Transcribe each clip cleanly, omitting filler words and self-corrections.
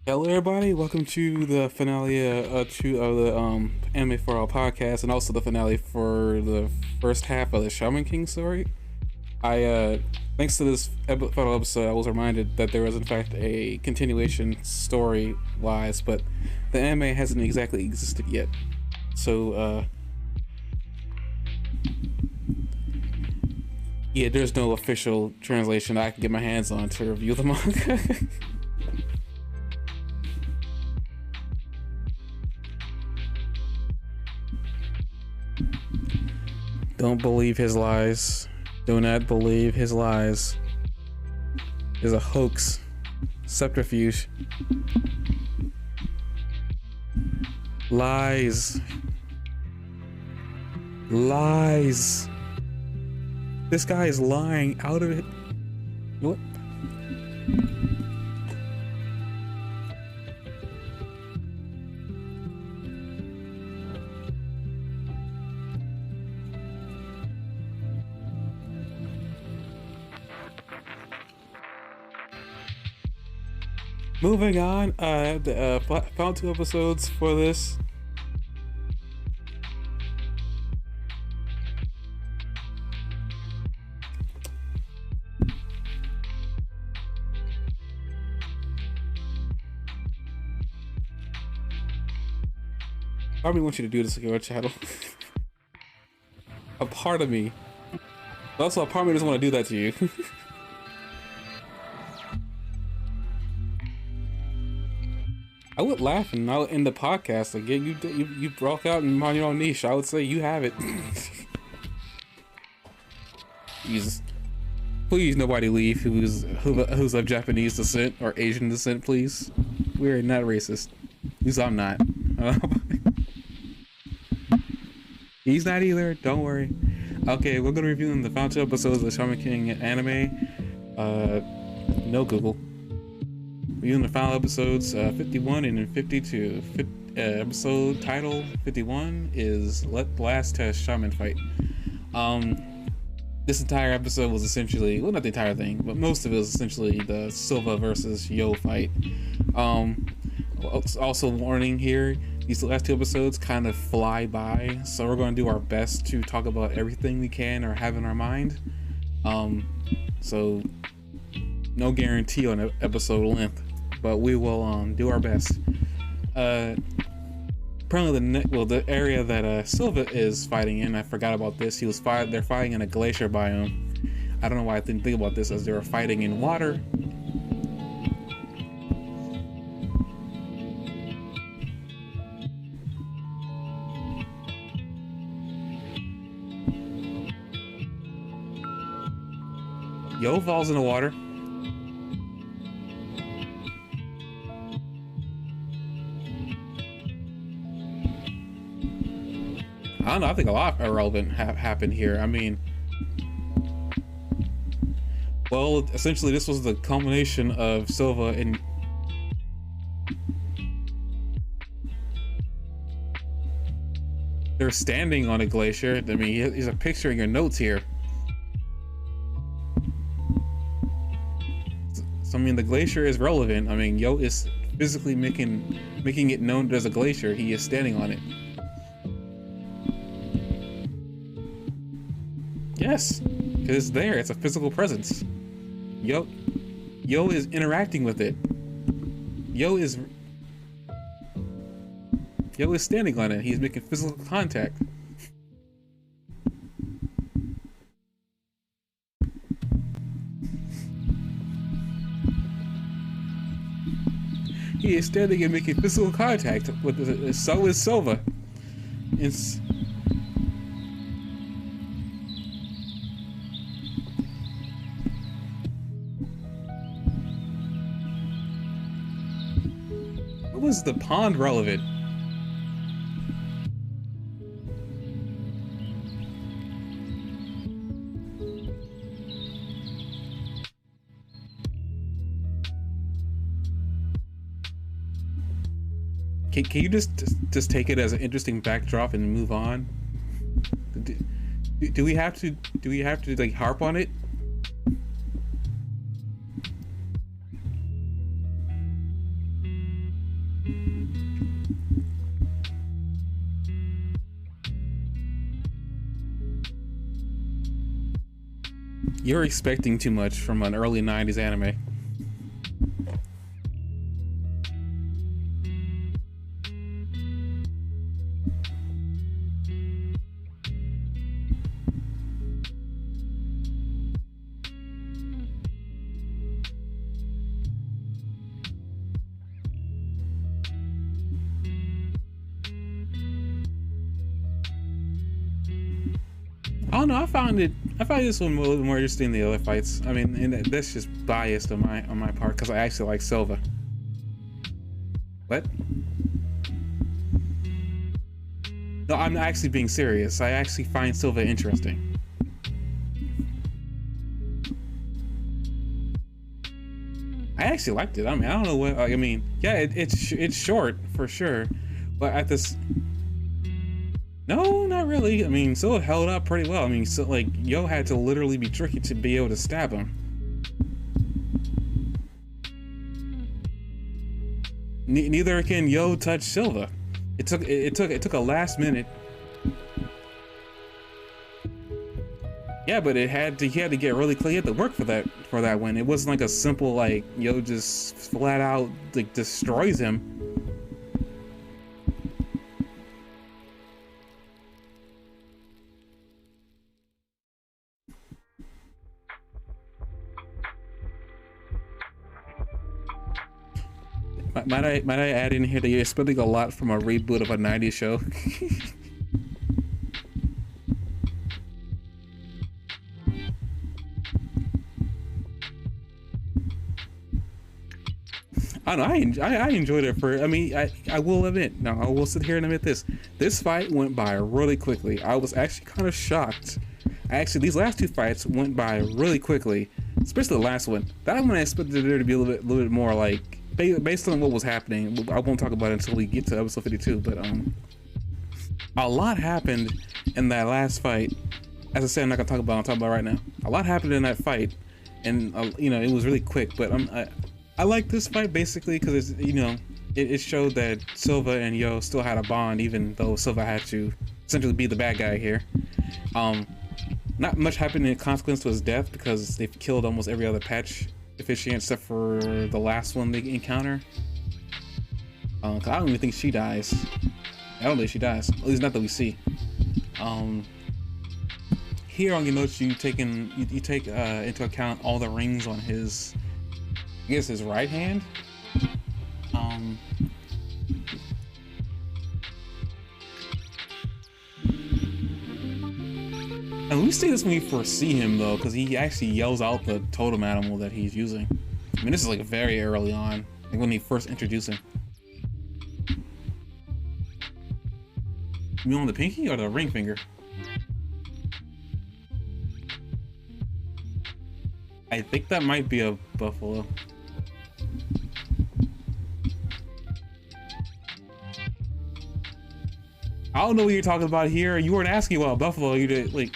Hello, everybody. Welcome to the finale of the Anime4ALL podcast, and also the finale for the first half of the Shaman King story. Thanks to this final episode, I was reminded that there was in fact a continuation story-wise, but the anime hasn't exactly existed yet. So, yeah, there's no official translation I can get my hands on to review the manga. Don't believe his lies. Do not believe his lies. It's a hoax. Subterfuge. Lies. Lies. This guy is lying out of it. What? Moving on, found 2 episodes for this. Part of me wants you to do this on your channel. A part of me. Also, a part of me doesn't want to do that to you. I would laugh and I'll end the podcast again. You broke out and on your own niche. I would say you have it. Jesus, please nobody leave who's of Japanese descent or Asian descent, please. We're not racist. At least I'm not. He's not either. Don't worry. Okay, we're gonna review the final 2 episodes of the Shaman King anime. No Google. Reviewing the final episodes 51 and 52. Episode title 51 is Let the Last Test Shaman Fight. This entire episode was essentially, well, not the entire thing, but most of it was essentially the Silva versus Yo fight. Also warning here, these last 2 episodes kind of fly by, so we're going to do our best to talk about everything we can or have in our mind. So no guarantee on episode length, but we will do our best. Apparently the area that Silva is fighting in, I forgot about this. They're fighting in a glacier biome. I don't know why I didn't think about this, as they were fighting in water. Yo falls in the water. I don't know, I think a lot irrelevant happened here. I mean, well, essentially this was the culmination of Silva and they're standing on a glacier. I mean, here's a picture in your notes here. So I mean, the glacier is relevant. I mean, Yo is physically making it known there's a glacier. He is standing on it. Yes, because it's there. It's a physical presence. Yo is interacting with it. Yo is standing on it. He's making physical contact. He is standing and making physical contact with it. So is Silva. It's what was the pond relevant? Can you just take it as an interesting backdrop and move on? Do we have to like harp on it? You're expecting too much from an early 90s anime. I don't know. I found this one a little more interesting than the other fights. I mean, and that's just biased on my part because I actually like Silva. What? No, I'm actually being serious. I actually find Silva interesting. I actually liked it. I mean, I don't know what. I mean, yeah, it's short for sure, but at this. No, not really. I mean, Silva held up pretty well. I mean, so like Yo had to literally be tricky to be able to stab him. Neither can Yo touch Silva. It took a last minute. Yeah, but he had to get really clear. He had to work for that win. It wasn't like a simple like Yo just flat out like destroys him. Might I add in here that you're spending a lot from a reboot of a 90s show? I don't know, I enjoyed it for, I mean, I will admit, no, I will sit here and admit this. This fight went by really quickly. I was actually kind of shocked. Actually, these last two fights went by really quickly, especially the last one. That one I expected there to be a little bit more like, based on what was happening. I won't talk about it until we get to episode 52, but a lot happened in that last fight. As I said, I'm not gonna talk about it, I'll talk about it right now. A lot happened in that fight, and you know, it was really quick, but I like this fight basically because it's, you know, it showed that Silva and Yo still had a bond, even though Silva had to essentially be the bad guy here. Not much happened in consequence to his death because they've killed almost every other patch officiant except for the last one they encounter. Cause I don't even think she dies. I don't think she dies. At least not that we see. Here on your notes, you take into account all the rings on his, I guess his right hand. And we see this when we first see him though, because he actually yells out the totem animal that he's using. I mean, this is like very early on, like when he first introduced him. You mean on the pinky or the ring finger? I think that might be a buffalo. I don't know what you're talking about here. You weren't asking about buffalo. You did like.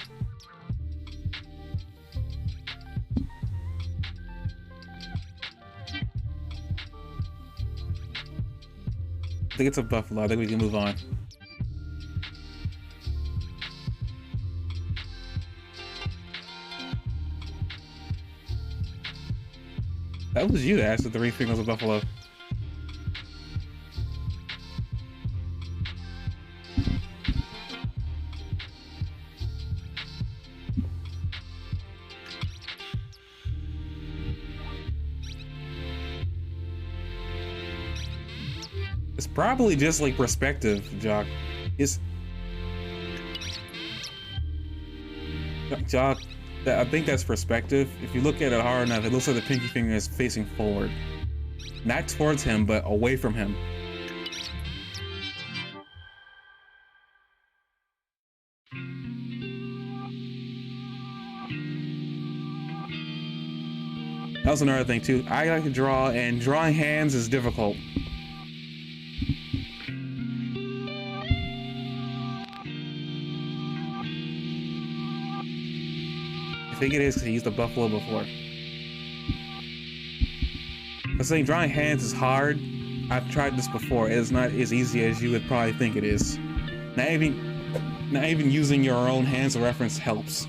I think it's a buffalo. I think we can move on. That was you that asked if the ring finger was a buffalo. It's probably just like perspective, Jock. Jock, I think that's perspective. If you look at it hard enough, it looks like the pinky finger is facing forward. Not towards him, but away from him. That was another thing too. I like to draw, and drawing hands is difficult. I think it is because he used the buffalo before. I'm saying drawing hands is hard. I've tried this before. It is not as easy as you would probably think it is. Not even using your own hands as a reference helps.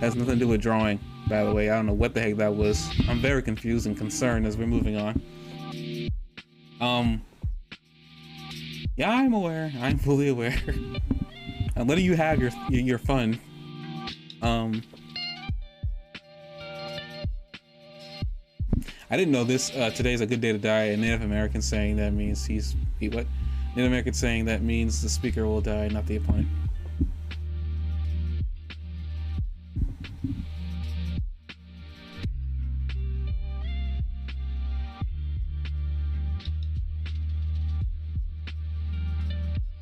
Has nothing to do with drawing, by the way. I don't know what the heck that was. I'm very confused and concerned as we're moving on. Yeah, I'm aware. I'm fully aware. I'm letting you have your fun. I didn't know this. Today's a good day to die. A Native American saying that means what? Native American saying that means the speaker will die, not the opponent.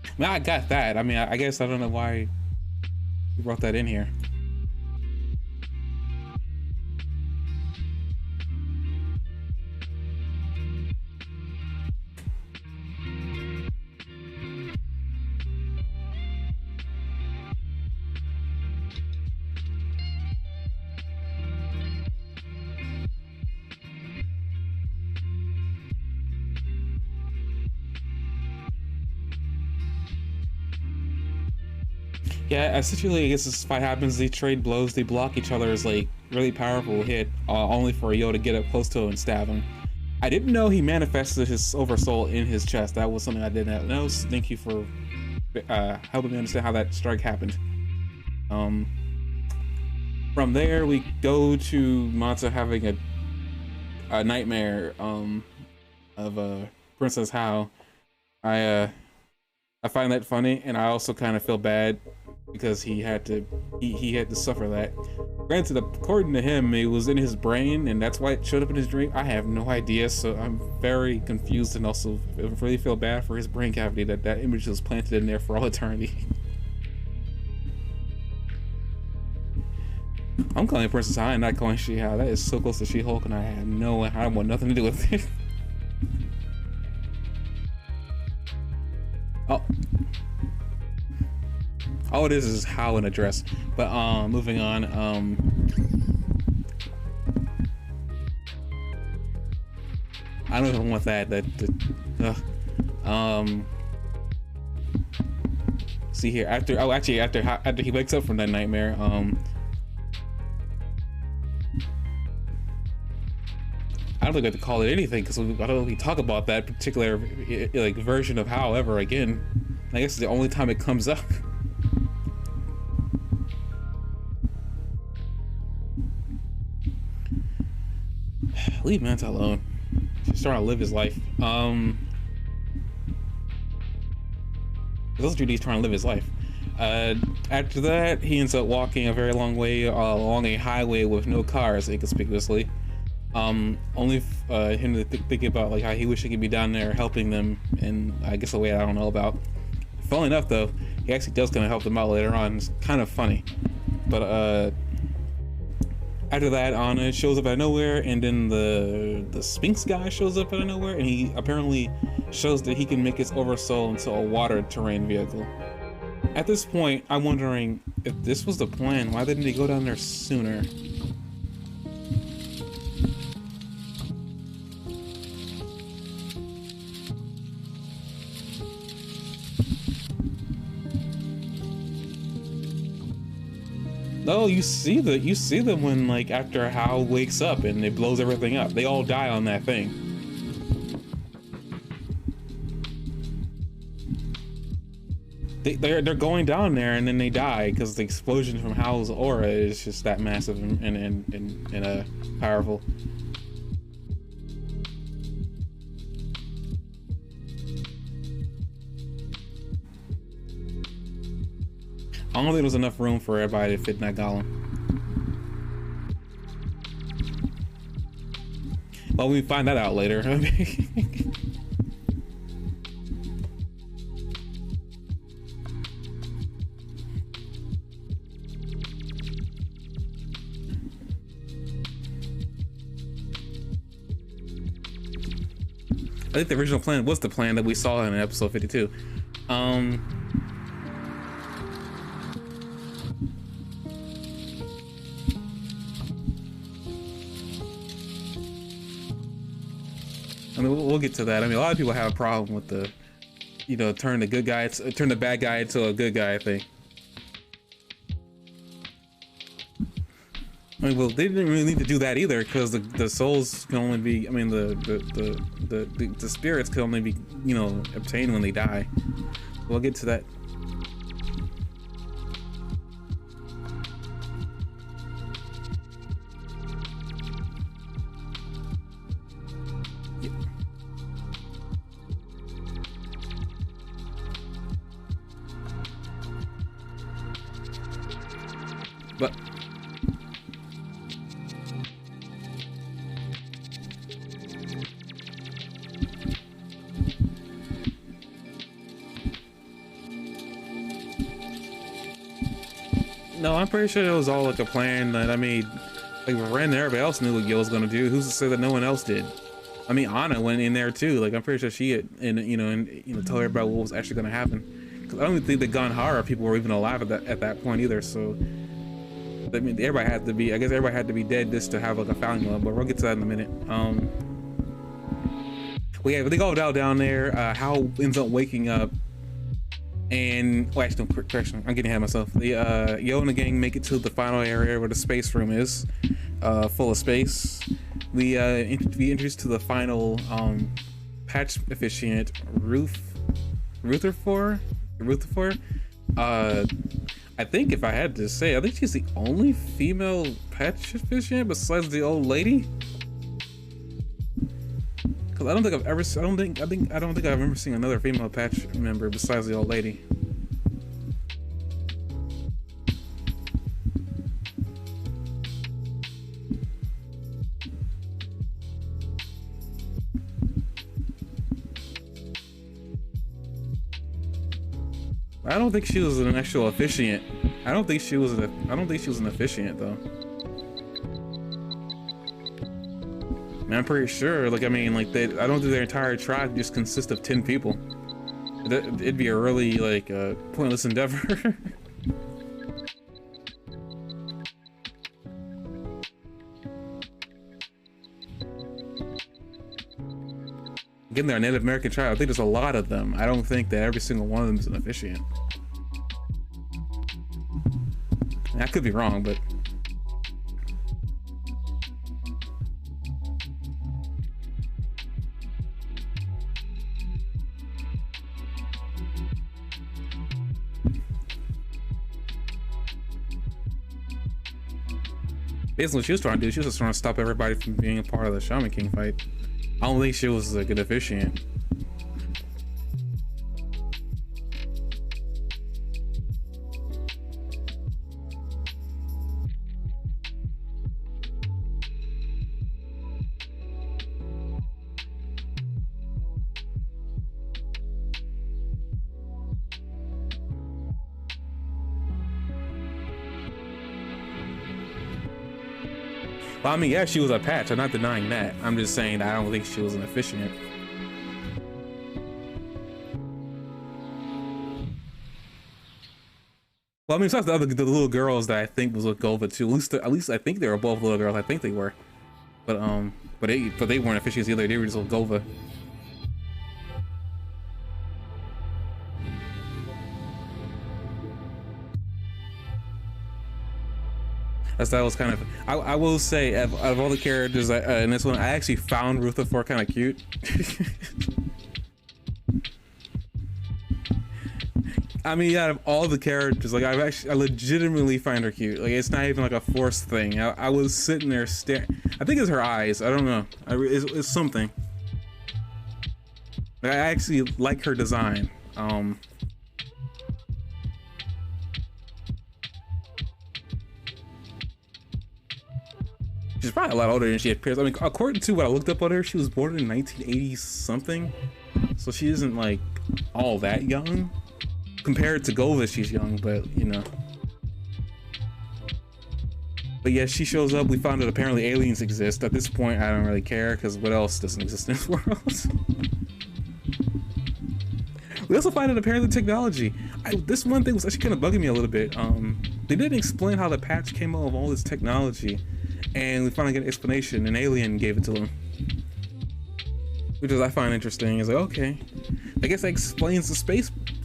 I mean, I got that. I mean, I guess I don't know why you brought that in here. Yeah, essentially, I guess this fight happens, they trade blows, they block each other's, like, really powerful hit, only for Yo to get up close to him and stab him. I didn't know he manifested his Silver Soul in his chest. That was something I didn't know. Thank you for helping me understand how that strike happened. From there, we go to Mata having a nightmare of Princess Hao. I find that funny, and I also kind of feel bad because he had to suffer that. Granted, according to him, it was in his brain, and that's why it showed up in his dream. I have no idea, so I'm very confused, and also really feel bad for his brain cavity that image was planted in there for all eternity. I'm calling Princess Hao and not calling She-Hao. That is so close to She-Hulk, and I want nothing to do with it. Oh. All it is how in a dress. But moving on. I don't even want that. See here, after he wakes up from that nightmare, I don't think I have to call it anything because I don't know if we talk about that particular like version of Hao ever again. I guess it's the only time it comes up. Leave Manta alone. He's trying to live his life. Those dudes trying to live his life. After that, he ends up walking a very long way along a highway with no cars, inconspicuously. Only him to thinking about like how he wish he could be down there helping them in I guess a way I don't know about. Funnily enough, though, he actually does kind of help them out later on. It's kind of funny, but after that, Anna shows up out of nowhere, and then the Sphinx guy shows up out of nowhere, and he apparently shows that he can make his Oversoul into a water terrain vehicle. At this point, I'm wondering if this was the plan. Why didn't he go down there sooner? No, you see them when like after Hao wakes up and it blows everything up. They all die on that thing. They're going down there and then they die because the explosion from Hao's aura is just that massive and powerful. I don't think there was enough room for everybody to fit in that golem. Well, we find that out later. I think the original plan was the plan that we saw in episode 52. I mean, we'll get to that. I mean, a lot of people have a problem with the, you know, turn the bad guy into a good guy thing. I mean, well, they didn't really need to do that either, because the souls can only be, I mean, the spirits can only be, you know, obtained when they die. We'll get to that. Yeah. But no, I'm pretty sure it was all like a plan that I made. Like Ren and everybody else knew what Gil was gonna do. Who's to say that no one else did? I mean, Anna went in there too. Like I'm pretty sure she had, and tell everybody what was actually gonna happen. Because I don't even think the Ganhara people were even alive at that point either. So I mean, everybody had to be. I guess everybody had to be dead just to have like a founding love. But we'll get to that in a minute. Well, yeah, they go down there. Hal ends up waking up. And well, actually, no, correction, I'm getting ahead of myself. The Yo and the gang make it to the final area where the space room is, full of space. We introduced to the final patch officiant, Rutherford. I think if I had to say, I think she's the only female patch officiant besides the old lady. I don't think I've ever. I don't think I've ever seen another female patch member besides the old lady. I don't think she was an actual officiant. I don't think she was an officiant though. I'm pretty sure, like, I mean, like, I don't think their entire tribe just consists of 10 people. It'd be a really, like, pointless endeavor. Again, they're a Native American tribe. I think there's a lot of them. I don't think that every single one of them is an officiant. I could be wrong, but... basically what she was trying to do, she was just trying to stop everybody from being a part of the Shaman King fight. I don't think she was like an officiant. Well, I mean, yeah, she was a patch. I'm not denying that. I'm just saying I don't think she was an officiant. Well, I mean, besides the little girls that I think was with Golva too. At least I think they were both little girls. I think they were, but they weren't officiants either. They were just with Golva. That was kind of. I will say, out of all the characters in this one, I actually found Rutherford kind of cute. I mean, out of all the characters, like I legitimately find her cute. Like it's not even like a forced thing. I was sitting there staring. I think it's her eyes. I don't know. It's something. Like, I actually like her design. She's probably a lot older than she appears. I mean, according to what I looked up on her, she was born in 1980 something, so she isn't like all that young. Compared to Golva, she's young, but you know. But yeah, she shows up. We found out apparently aliens exist. At this point, I don't really care because what else doesn't exist in this world? We also find out apparently technology. This one thing was actually kind of bugging me a little bit. They didn't explain how the patch came out of all this technology. And we finally get an explanation. An alien gave it to them, which is I find interesting. It's like, okay, I guess that explains the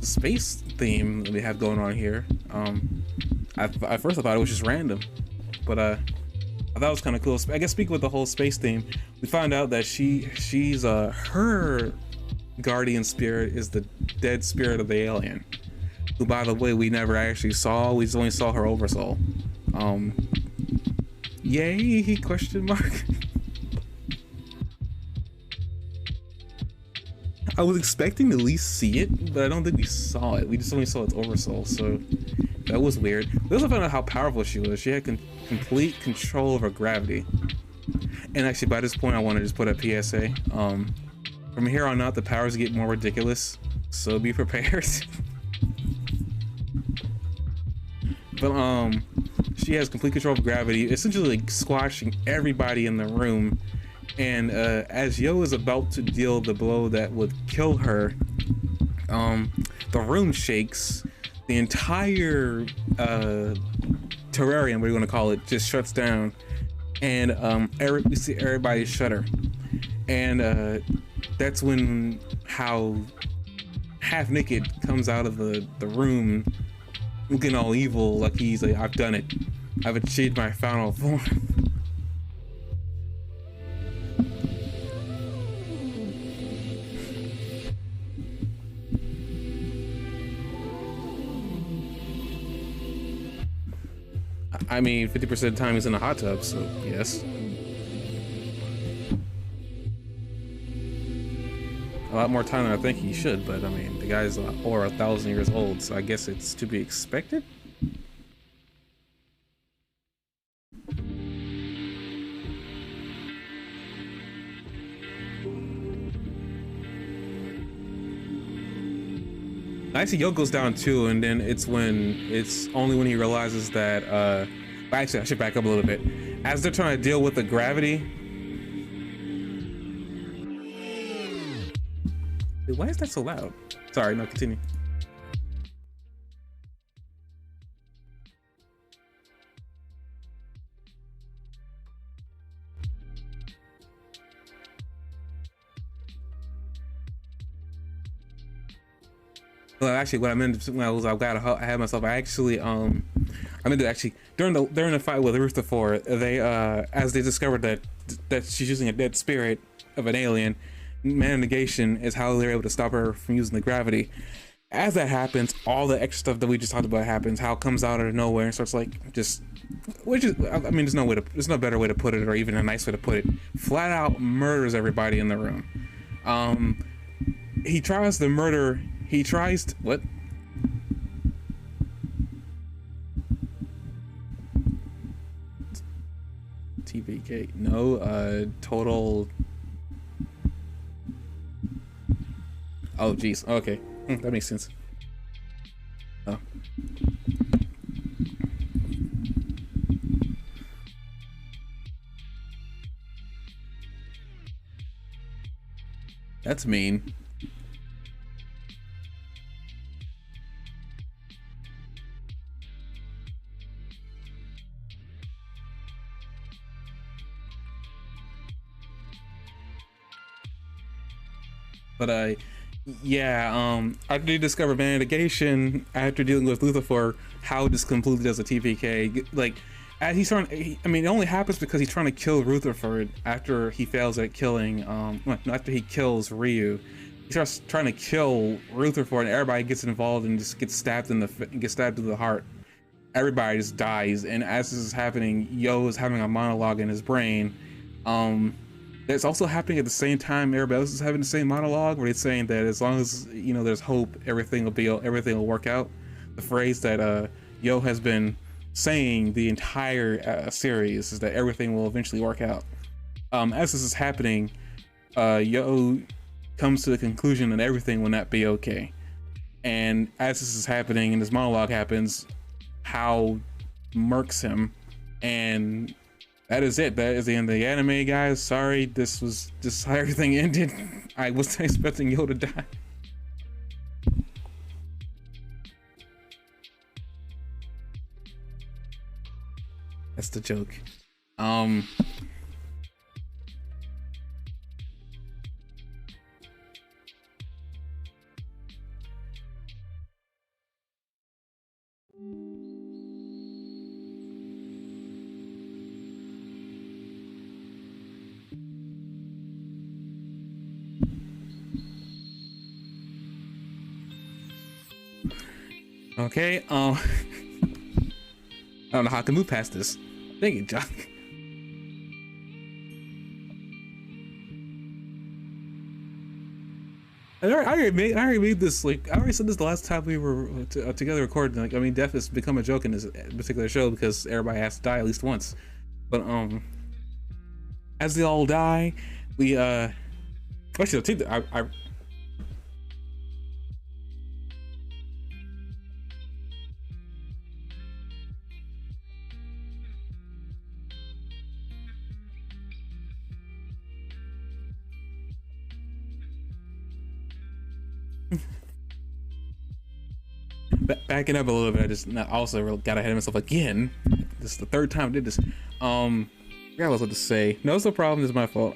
space theme that we have going on here. At first I thought it was just random, but That was kind of cool. I guess speaking with the whole space theme, we found out that she's her guardian spirit is the dead spirit of the alien, who, by the way, we never actually saw. We only saw her oversoul. Yay? Question mark. I was expecting to at least see it, but I don't think we saw it. We just only saw its oversoul, so that was weird. We also found out how powerful she was. She had complete control over gravity. And actually, by this point, I want to just put a PSA. From here on out, the powers get more ridiculous, so be prepared. But she has complete control of gravity, essentially like squashing everybody in the room. And as Yo is about to deal the blow that would kill her, the room shakes. The entire terrarium, what do you want to call it, just shuts down, and we see everybody shudder. And that's when how half naked comes out of the room, looking all evil, like he's like, I've done it. I've achieved my final form. I mean, 50% of the time he's in a hot tub, so yes. A lot more time than I think he should, but I mean, the guy's over 1,000 years old, so I guess it's to be expected. I see Yo goes down too, and then it's only when he realizes that actually I should back up a little bit. As they're trying to deal with the gravity. Wait, why is that so loud? Sorry, no, continue. Well, actually, what I meant when I had myself. I meant to actually during the fight with Rutherford, they as they discovered that she's using a dead spirit of an alien, mana negation is how they're able to stop her from using the gravity. As that happens, all the extra stuff that we just talked about happens. How it comes out of nowhere and starts like just, which is, I mean, there's no better way to put it, or even a nice way to put it. Flat out murders everybody in the room. He tries to murder. He tries to, what? TVK, no, total. Oh, geez, okay, that makes sense. Oh. That's mean. But yeah, after they discover mana negation, after dealing with Lucifer, how this completely does a TPK. Like, as he's trying, I mean, it only happens because he's trying to kill Rutherford after he fails at killing, after he kills Ryu. He starts trying to kill Rutherford, and everybody gets involved and just gets stabbed in the heart. Everybody just dies, and as this is happening, Yo is having a monologue in his brain. That's also happening at the same time everybody else is having the same monologue, where it's saying that as long as, you know, there's hope, everything will work out. The phrase that Yo has been saying the entire series is that everything will eventually work out. As this is happening, Yo comes to the conclusion that everything will not be okay. And as this is happening and this monologue happens, Hao murks him, and that is it. That is the end of the anime, guys. Sorry, this was just how everything ended. I wasn't expecting Yo to die. That's the joke. Okay, I don't know how I can move past this. Thank you, John. I already made this, like, I already said this the last time we were together recording. Like, I mean, death has become a joke in this particular show because everybody has to die at least once. But, as they all die, we, actually, take the, I backing up a little bit, I just also got ahead of myself again. This is the third time I did this. I forgot what I was about to say. No, it's no problem. This is my fault.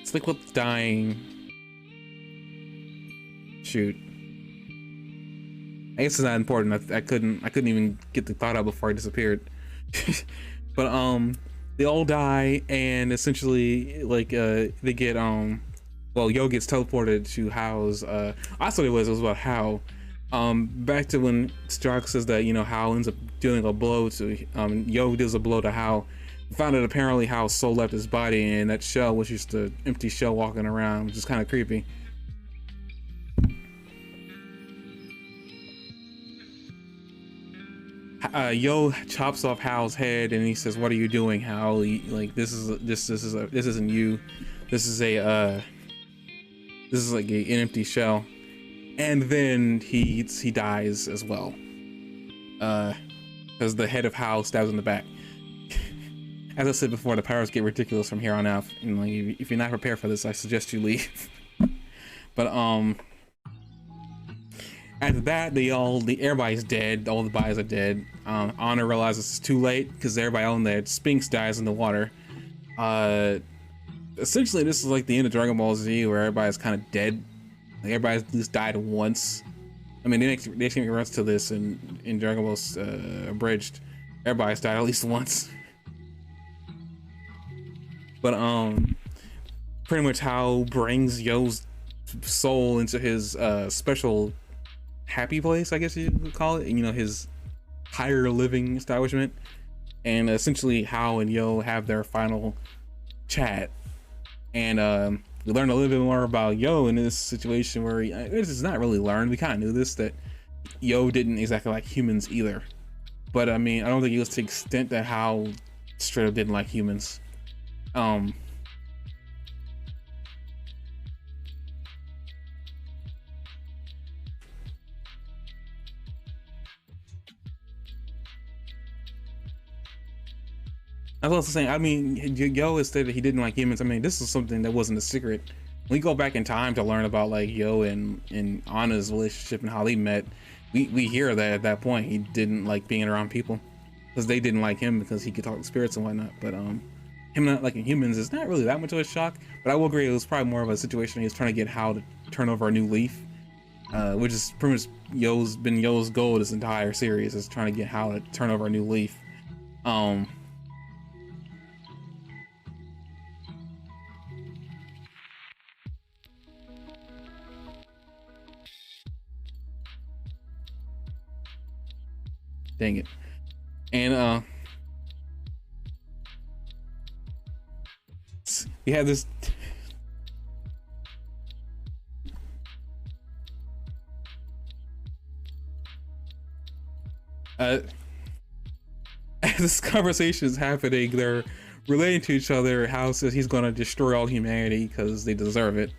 Stick with dying. Shoot. I guess it's not important. I couldn't even get the thought out before I disappeared. But they all die, and essentially, like, they get well, Yo gets teleported to Hao's. I thought it was about Hao. Back to when Stark says that, you know, Hao ends up dealing a blow to Yo deals a blow to Hao. Found that apparently Hao's soul left his body, and that shell was just an empty shell walking around, which is kind of creepy. Yo chops off Hao's head, and he says, "What are you doing, Hao? Like, this isn't you. This is like an empty shell." And then he dies as well, because the head of Hao stabs in the back. As I said before, the powers get ridiculous from here on out, and like, if you're not prepared for this, I suggest you leave. But after that, everybody's dead. All the bodies are dead. Honor realizes it's too late because everybody on there, Sphinx dies in the water. Essentially, this is like the end of Dragon Ball Z, where everybody's kind of dead. Like, everybody's at least died once. I mean, they actually make reference to this in Dragon Ball Abridged. Everybody's died at least once. But pretty much Hao brings Yo's soul into his special happy place, I guess you would call it. You know, his higher living establishment. And essentially, Hao and Yo have their final chat. And we learn a little bit more about Yo in this situation where this is not really learned. We kind of knew this, that Yo didn't exactly like humans either. But I mean, I don't think it was to the extent that Hao straight up didn't like humans. I was also saying, I mean, Yo has said that he didn't like humans. I mean, this is something that wasn't a secret. When we go back in time to learn about like Yo and Anna's relationship and how they met, we hear that at that point he didn't like being around people because they didn't like him because he could talk to spirits and whatnot. But him not liking humans is not really that much of a shock. But I will agree, it was probably more of a situation he was trying to get Hao to turn over a new leaf, which is pretty much Yo's goal this entire series, is trying to get Hao to turn over a new leaf. Dang it. And we have this as this conversation is happening, they're relating to each other. Hao says he's gonna destroy all humanity because they deserve it.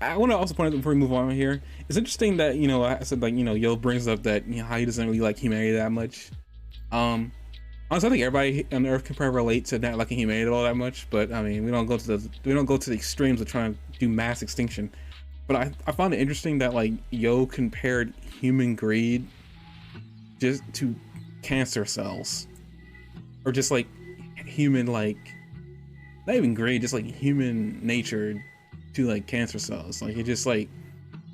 I want to also point out before we move on here, it's interesting that, you know, I said, like, you know, Yo brings up that, you know, how he doesn't really like humanity that much. Honestly, I think everybody on Earth can probably relate to not liking humanity all that much, but I mean, we don't go to the extremes of trying to do mass extinction. But I found it interesting that, like, Yo compared human greed just to cancer cells, or just like human, like, not even greed, just like human nature to like cancer cells. Like, it just, like,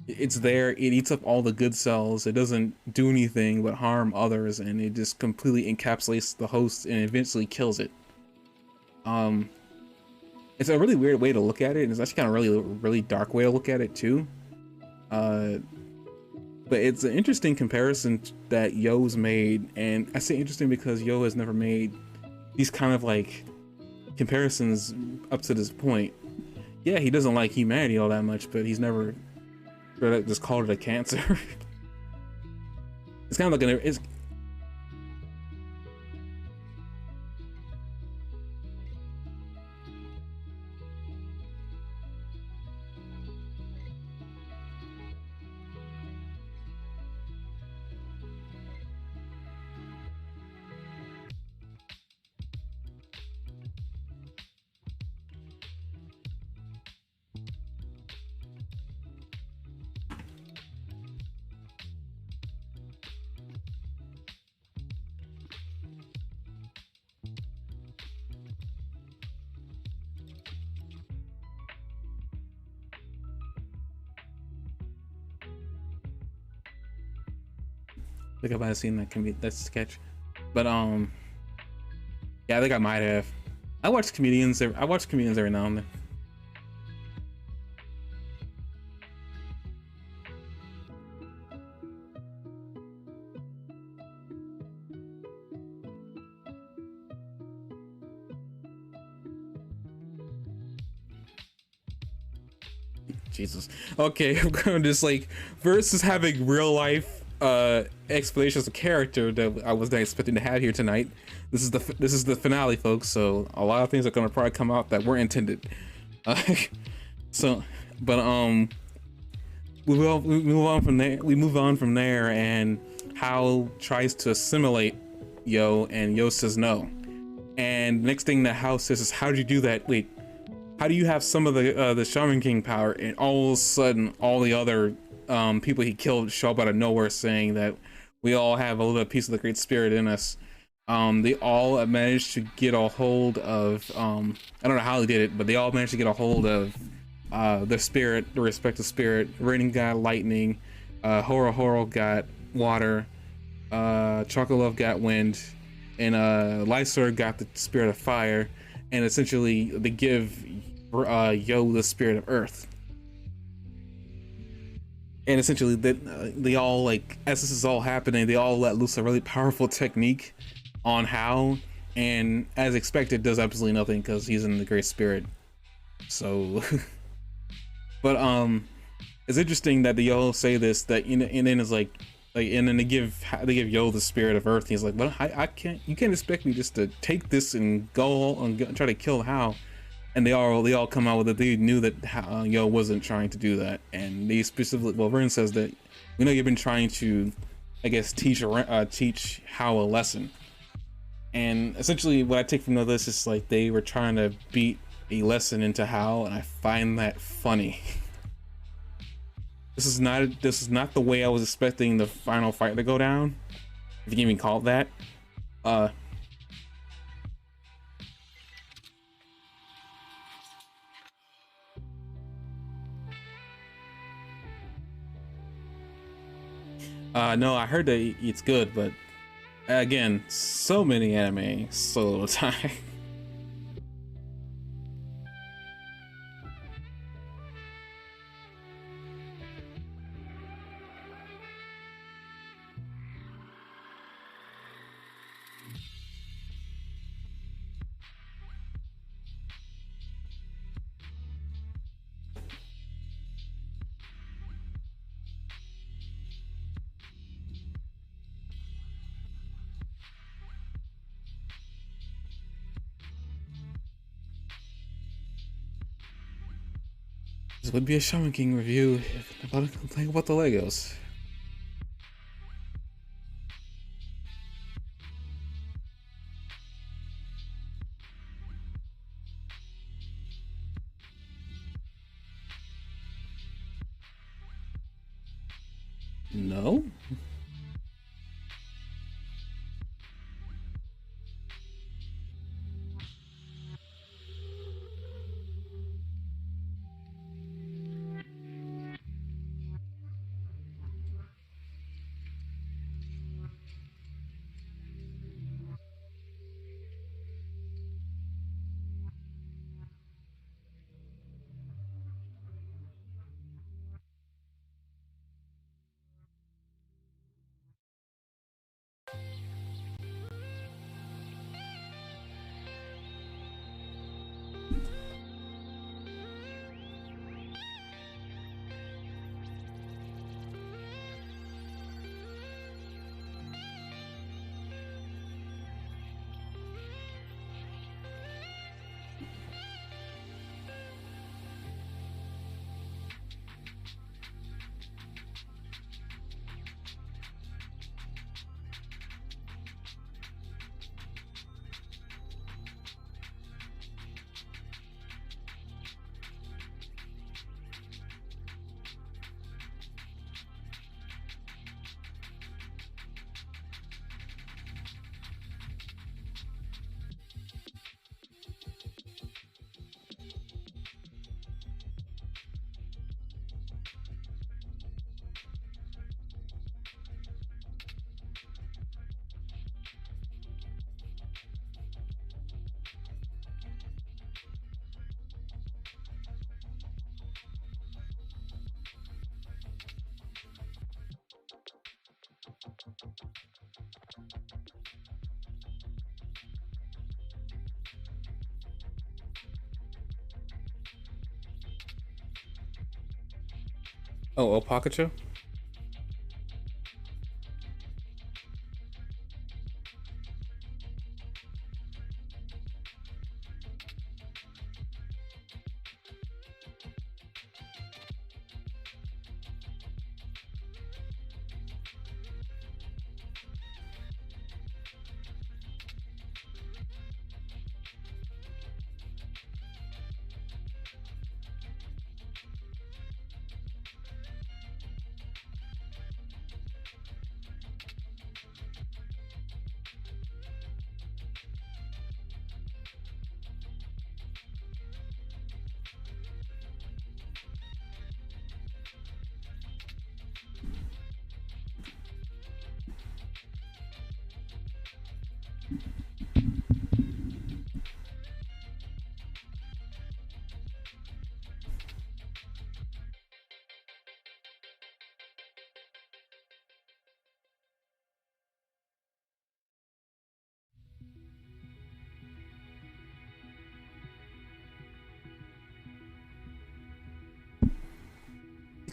it's there, it eats up all the good cells, it doesn't do anything but harm others, and it just completely encapsulates the host and eventually kills it. It's a really weird way to look at it, and it's actually kind of really dark way to look at it too. Uh, but it's an interesting comparison that Yo's made, and I say interesting because Yo has never made these kind of like comparisons up to this point. Yeah, he doesn't like humanity all that much, but he's never just called it a cancer. It's kind of like it's like I might have seen that sketch, but yeah, I think I might have. I watch comedians every now and then. Jesus. Okay, I'm going to just like versus having real life explanations of character that I was not expecting to have here tonight. This is the finale, folks. So a lot of things are going to probably come out that weren't intended. Uh, so, but we move on from there. We move on from there, and Hal tries to assimilate Yo, and Yo says no. And next thing that Hal says is, "How did you do that? Wait, how do you have some of the Shaman King power?" And all of a sudden, all the other people he killed show up out of nowhere, saying that we all have a little piece of the Great Spirit in us. They all managed to get a hold of I don't know how they did it, but they all managed to get a hold of their spirit, the respective spirit. Raining got lightning, Horo Horo got water, Chocolove got wind, and Lysor got the spirit of fire. And essentially they give Yo the spirit of earth. And essentially they all, like, as this is all happening, they all let loose a really powerful technique on Hal, and as expected does absolutely nothing because he's in the Great Spirit. So but it's interesting that they all say this, that, you know, and then it's like and then they give Yo the spirit of earth. He's like, well, I can't, you can't expect me just to take this and go and try to kill Hal. And they all come out with it. They knew that Yo wasn't trying to do that, and they specifically, well, Vern says that, we know you've been trying to, I guess, teach Hal a lesson. And essentially what I take from this is like they were trying to beat a lesson into Hal, and I find that funny. This is not the way I was expecting the final fight to go down, if you can even call it that. No, I heard that it's good, but again, so many anime, so little time. This would be a Shaman King review about a complaint about the Legos. No? Oh, Opakacho?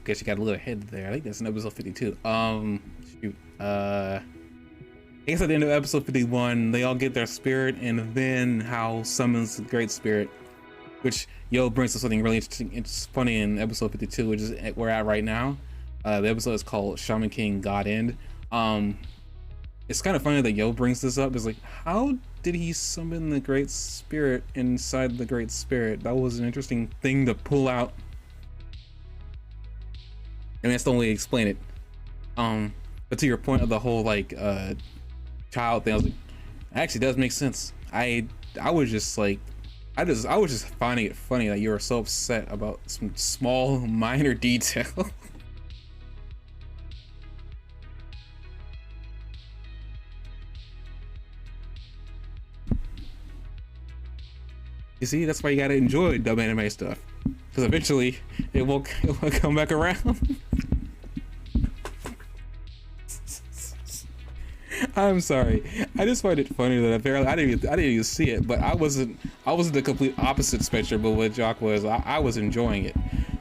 Guess you got a little ahead there. I think that's in episode 52. Shoot. I guess at the end of episode 51, they all get their spirit, and then Hal summons the Great Spirit, which brings us something really interesting. It's funny in episode 52, which is where we're at right now. The episode is called Shaman King God End. It's kind of funny that brings this up. It's like, how did he summon the Great Spirit inside the Great Spirit? That was an interesting thing to pull out. I mean, that's the only way to explain it. But to your point of the whole child thing, I was like, actually does make sense. I was just like, I was just finding it funny that you were so upset about some small minor detail. You see, that's why you gotta enjoy dumb anime stuff, because eventually it will come back around. I'm sorry. I just find it funny that apparently I didn't even see it, but I wasn't the complete opposite spectrum of what Jock was. I was enjoying it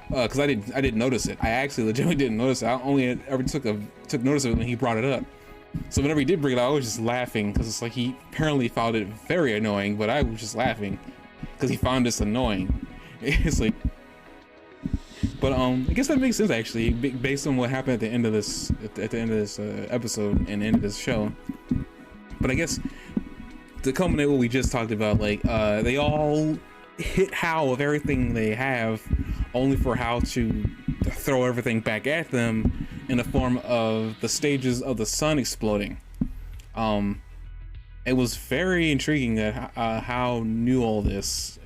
because I didn't notice it. I actually legitimately didn't notice it. I only ever took notice of it when he brought it up. So whenever he did bring it up, I was just laughing because it's like he apparently found it very annoying, but I was just laughing because he found this annoying. It's like, but I guess that makes sense actually, based on what happened at the end of this episode and end of this show. But I guess to culminate what we just talked about, they all hit Hal with everything they have, only for Hal to throw everything back at them in the form of the stages of the sun exploding. It was very intriguing that Hal knew all this,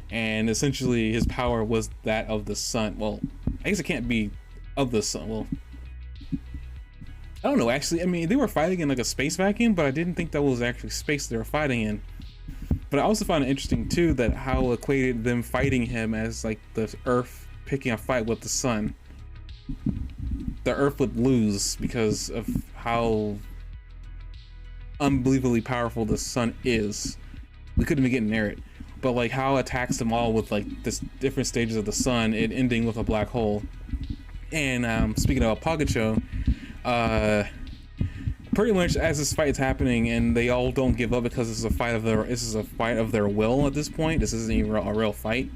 and essentially his power was that of the sun. Well, I guess it can't be of the sun. Well, I don't know actually. I mean, they were fighting in like a space vacuum, but I didn't think that was actually space they were fighting in. But I also found it interesting too that Hal equated them fighting him as like the Earth picking a fight with the sun. The Earth would lose because of how unbelievably powerful the sun is. We couldn't even get near it. But like how attacks them all with like this different stages of the sun, it ending with a black hole. And speaking of Pagacho, pretty much as this fight's happening and they all don't give up because this is a fight of their will at this point. This isn't even a real fight.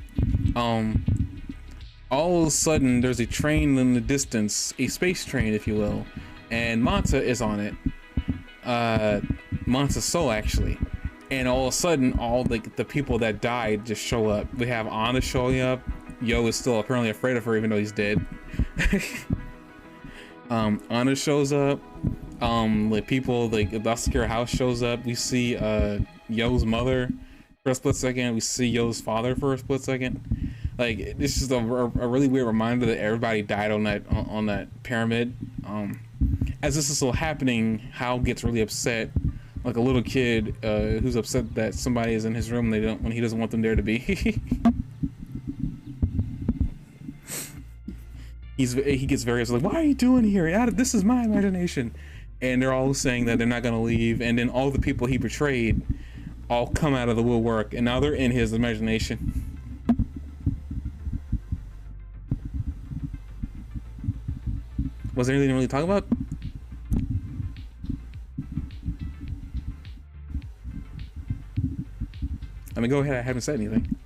All of a sudden there's a train in the distance, a space train if you will, and Manta is on it. Manta's soul actually. And all of a sudden, all the people that died just show up. We have Anna showing up. Yo is still apparently afraid of her, even though he's dead. Anna shows up. People, the secure house shows up. We see Yo's mother for a split second. We see Yo's father for a split second. Like, it's just a really weird reminder that everybody died on that pyramid. As this is still happening, Hal gets really upset. Like a little kid who's upset that somebody is in his room when he doesn't want them there to be. He gets very like, why are you doing here? This is my imagination. and they're all saying that they're not going to leave, and then all the people he betrayed all come out of the woodwork, and now they're in his imagination. Was there anything to really talk about? I mean, go ahead, I haven't said anything.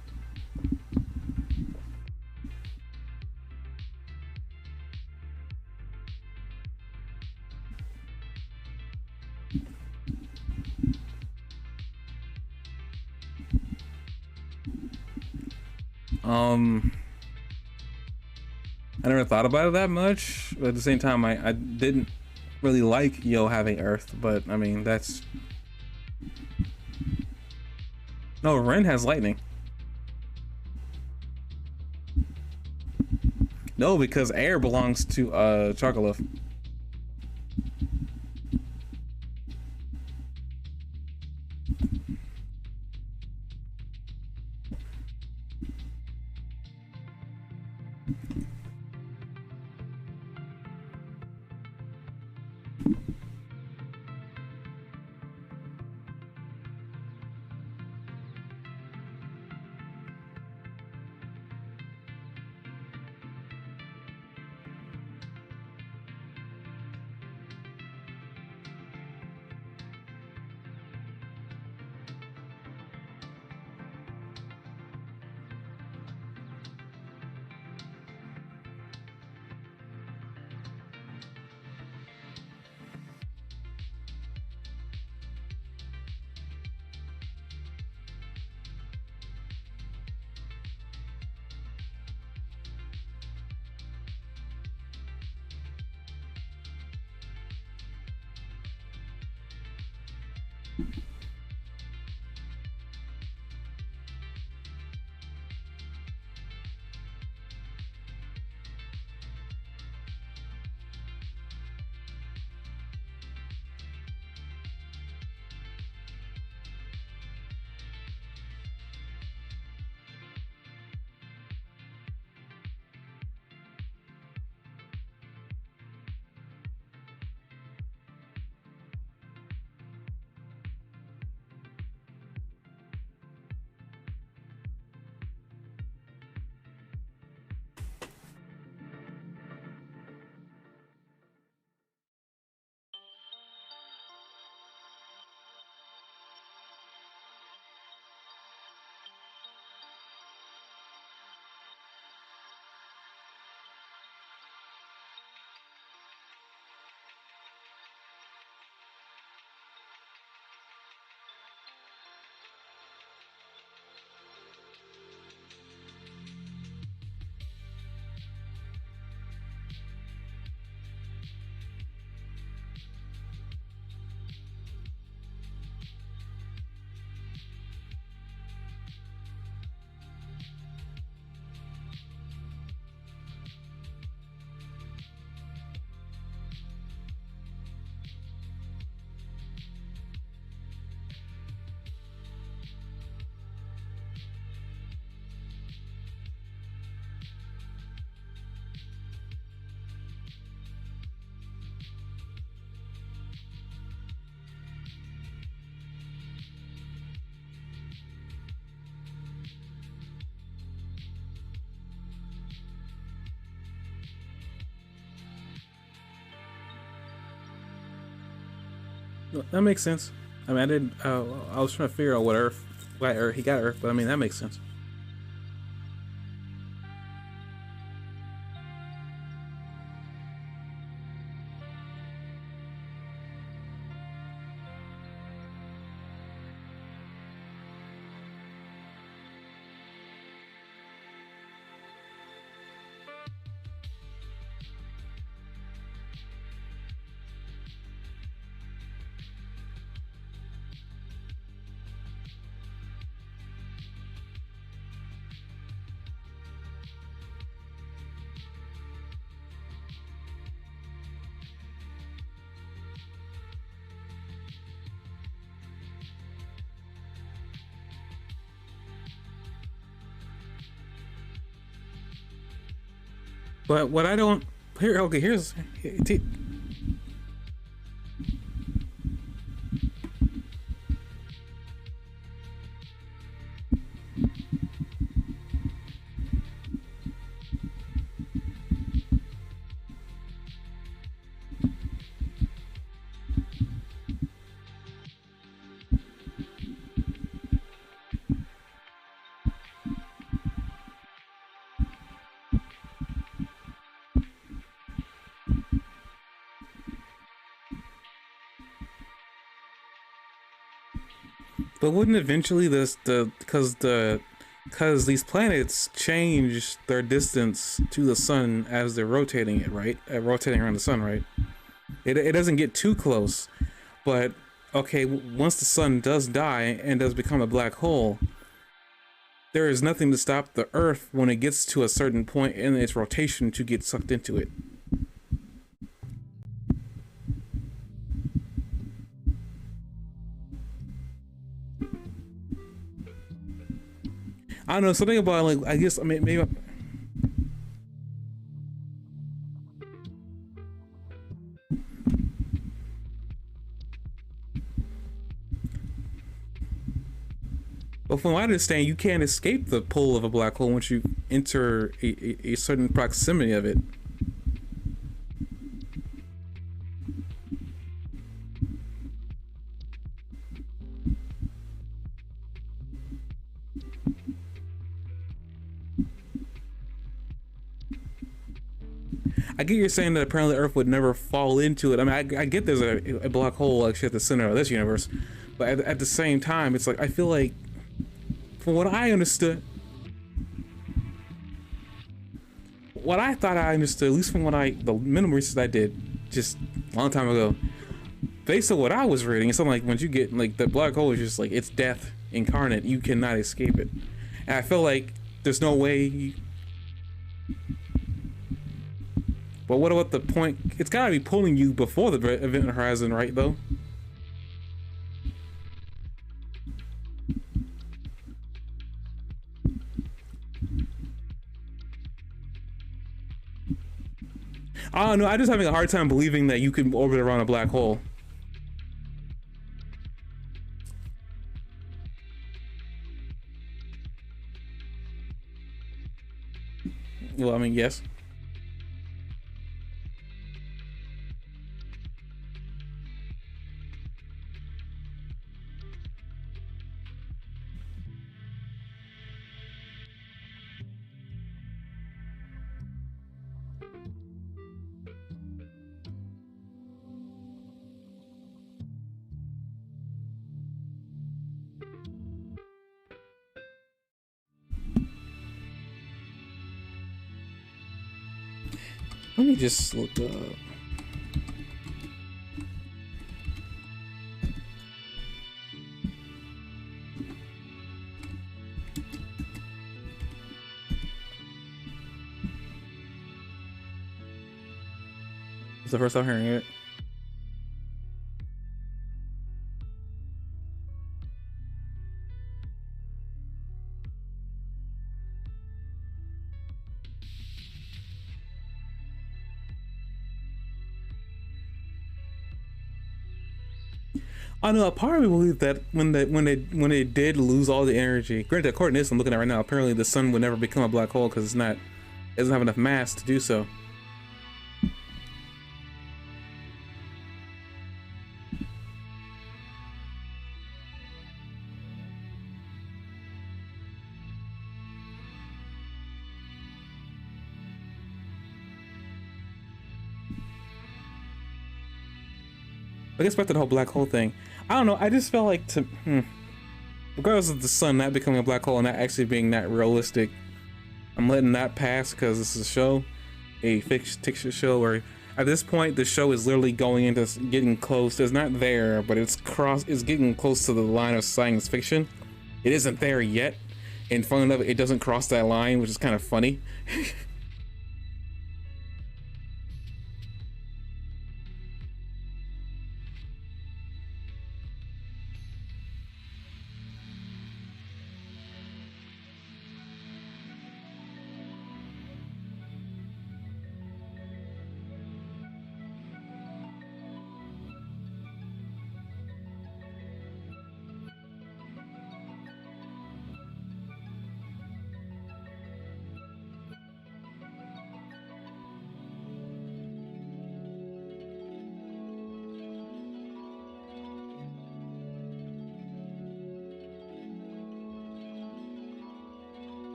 I never thought about it that much, but at the same time, I didn't really like Yo having Earth, but I mean, that's... No, Ren has lightning. No, because air belongs to Chocolate. That makes sense. I mean, I didn't. I was trying to figure out why Earth he got Earth, but I mean that makes sense. But what I don't here's But wouldn't eventually because these planets change their distance to the sun as they're rotating it, right? Rotating around the sun, right? It doesn't get too close, but okay, once the sun does die and does become a black hole, there is nothing to stop the Earth when it gets to a certain point in its rotation to get sucked into it. I don't know, something about, like, I guess, I mean, maybe. But from what I understand, you can't escape the pull of a black hole once you enter a certain proximity of it. I get you're saying that apparently Earth would never fall into it. I mean, I get there's a black hole actually at the center of this universe, but at the same time, it's like, I feel like, from what I understood, what I thought I understood, at least from the minimal research I did just a long time ago, based on what I was reading, it's something like, once you get, like, the black hole is just like, it's death incarnate. You cannot escape it. And I feel like there's no way. But what about the point? It's gotta be pulling you before the event horizon, right, though? I don't know, I'm just having a hard time believing that you can orbit around a black hole. Well, I mean, yes. Let me just look up. It's the first time hearing it. I know a part of me believes that when they did lose all the energy, granted, according to this I'm looking at right now, apparently the sun would never become a black hole because it doesn't have enough mass to do so. I guess back to the whole black hole thing. I don't know. I just felt like regardless of the sun not becoming a black hole and not actually being that realistic, I'm letting that pass because this is a show, a fiction show where at this point the show is literally going into getting close. It's not there, but it's getting close to the line of science fiction. It isn't there yet, and fun enough, it doesn't cross that line, which is kind of funny.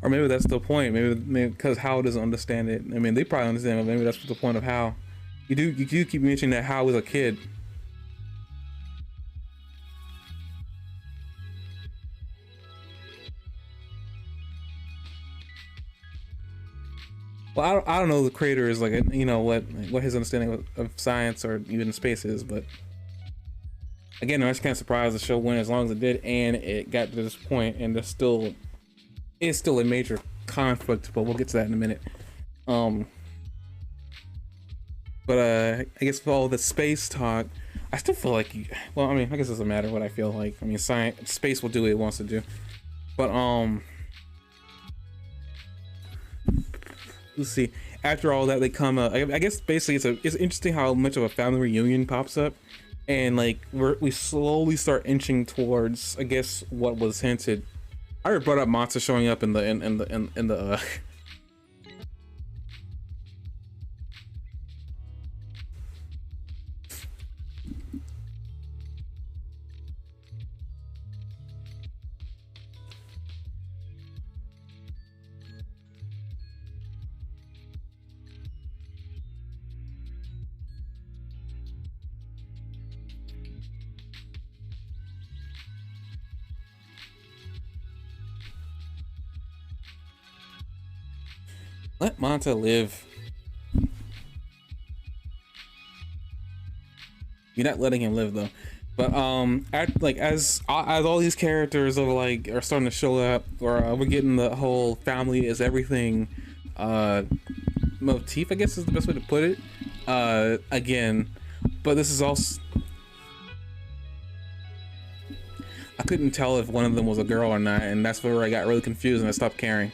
Or maybe that's the point. Maybe because Hao doesn't understand it. I mean, they probably understand, but maybe that's the point of Hao. You do keep mentioning that Hao was a kid. Well, I don't know the creator is like, you know, what his understanding of science or even space is, but again, I was kind of surprised the show went as long as it did, and it got to this point, and it's still a major conflict, but we'll get to that in a minute. But I guess for all the space talk, I still feel like, well, I mean, I guess it doesn't matter what I feel like. I mean, space will do what it wants to do, but let's see. After all that, they come. I guess basically it's interesting how much of a family reunion pops up, and like we slowly start inching towards, I guess, what was hinted. I already brought up monsters showing up in the Let Manta live. You're not letting him live though. But as all these characters are starting to show up, or we're getting the whole family is everything motif, I guess is the best way to put it. Again, but this is also, I couldn't tell if one of them was a girl or not, and that's where I got really confused and I stopped caring.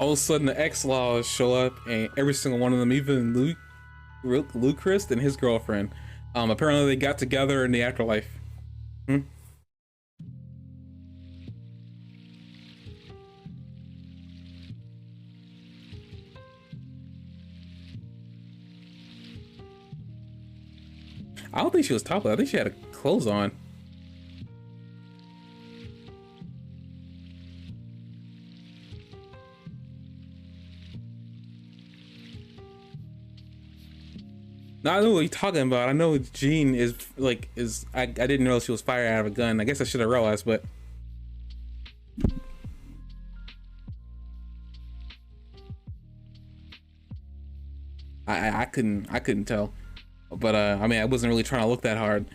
All of a sudden the X-Laws show up, and every single one of them, even Lucas and his girlfriend, apparently they got together in the afterlife. I don't think she was topless. I think she had clothes on. Now, I know what you're talking about. I know Jean is I didn't know she was fired out of a gun. I guess I should have realized, but I couldn't tell. But I mean, I wasn't really trying to look that hard.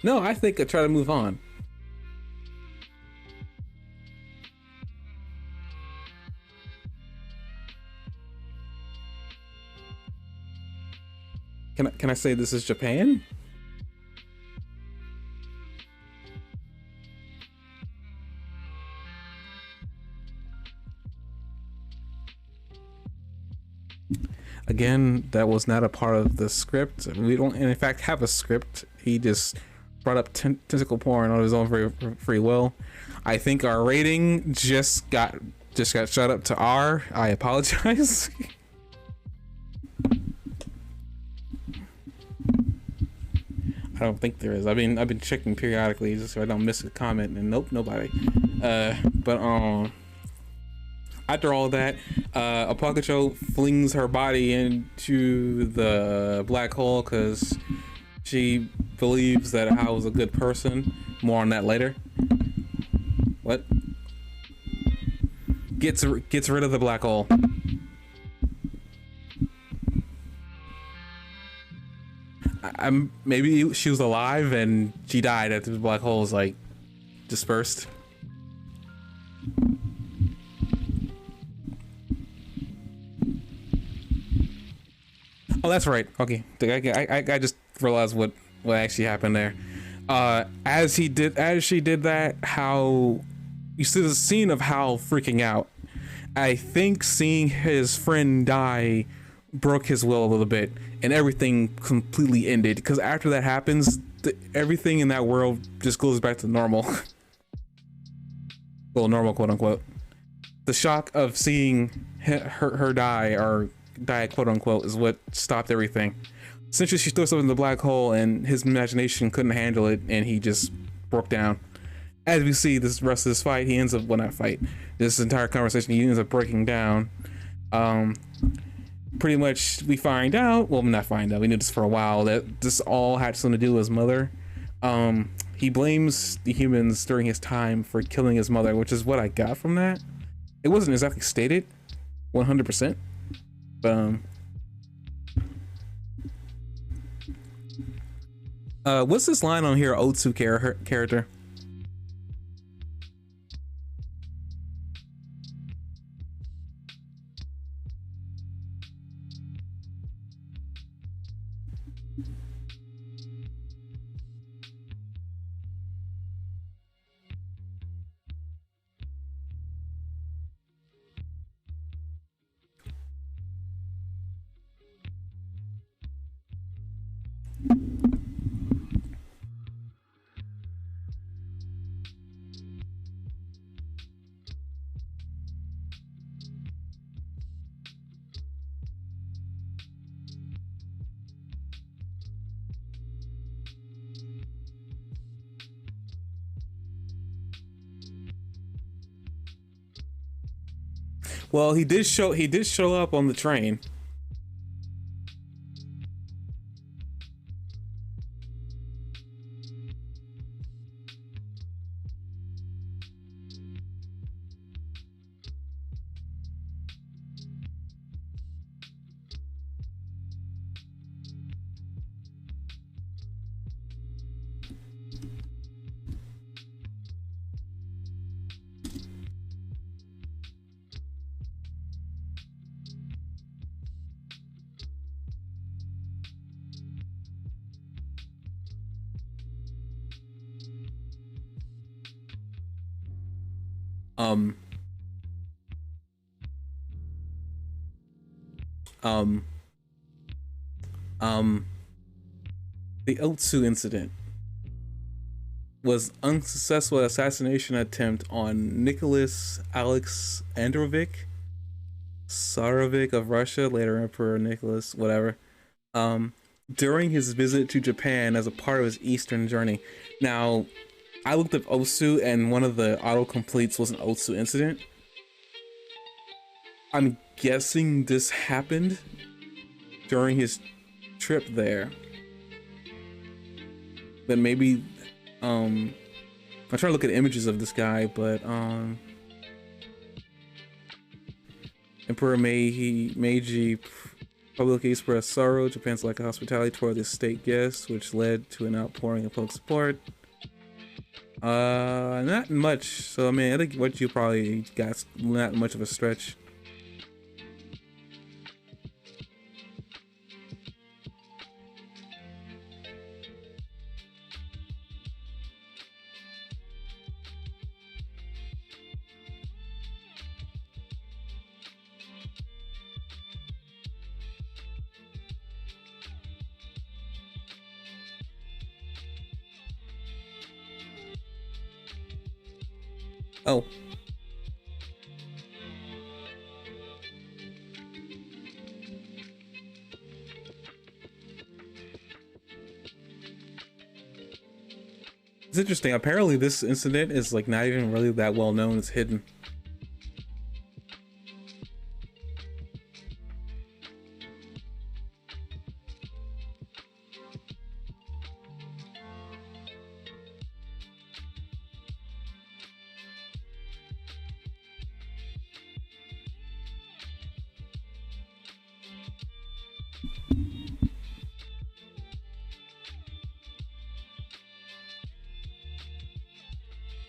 No, I think I try to move on. Can I say this is Japan? Again, that was not a part of the script. We don't, in fact, have a script. He just brought up tentacle porn on his own free will. I think our rating just got shot up to R. I apologize. I don't think there is. I've been checking periodically just so I don't miss a comment, and nope, nobody. But after all that, Apocalypse flings her body into the black hole because she believes that Hao was a good person. More on that later. What? Gets rid of the black hole. Maybe she was alive and she died after the black hole is like dispersed. Oh, that's right. Okay, I just realized what actually happened there. As she did that, how you see the scene of Hal freaking out. I think seeing his friend die broke his will a little bit, and everything completely ended. Because after that happens, everything in that world just goes back to normal. Well, normal, quote unquote. The shock of seeing her die, or die, quote unquote, is what stopped everything. Essentially, she threw herself in the black hole, and his imagination couldn't handle it, and he just broke down. As we see this rest of this fight, he ends up, well, not fight, this entire conversation, he ends up breaking down. Pretty much we find out, well, not find out, we knew this for a while, that this all had something to do with his mother. He blames the humans during his time for killing his mother, which is what I got from that. It wasn't exactly stated 100%, but what's this line on here, Otsu character? Well, he did show up on the train. Um, um, the Otsu incident was unsuccessful assassination attempt on Nicholas Alexandrovich Tsarovich of Russia, later Emperor Nicholas, whatever, during his visit to Japan as a part of his Eastern journey. Now, I looked up Otsu, and one of the autocompletes was an Otsu incident. I'm guessing this happened during his trip there. But maybe, I'm trying to look at images of this guy, but, Emperor Meiji publicly expressed sorrow. Japan's lack of hospitality toward his state guests, which led to an outpouring of public support. Not much. So I mean, I think what you probably got not much of a stretch. Oh. It's interesting. Apparently this incident is like not even really that well known. It's hidden.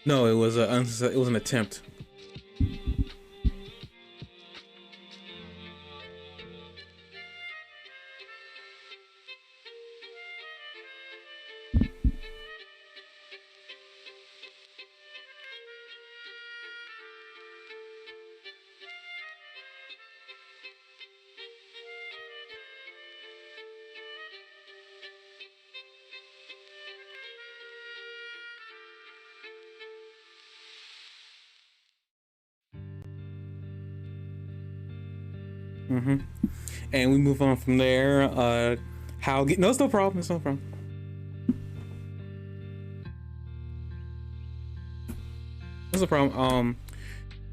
No, it was an attempt. Mm-hmm. And we move on from there. How get no, it's no problem. It's no problem. It's no problem.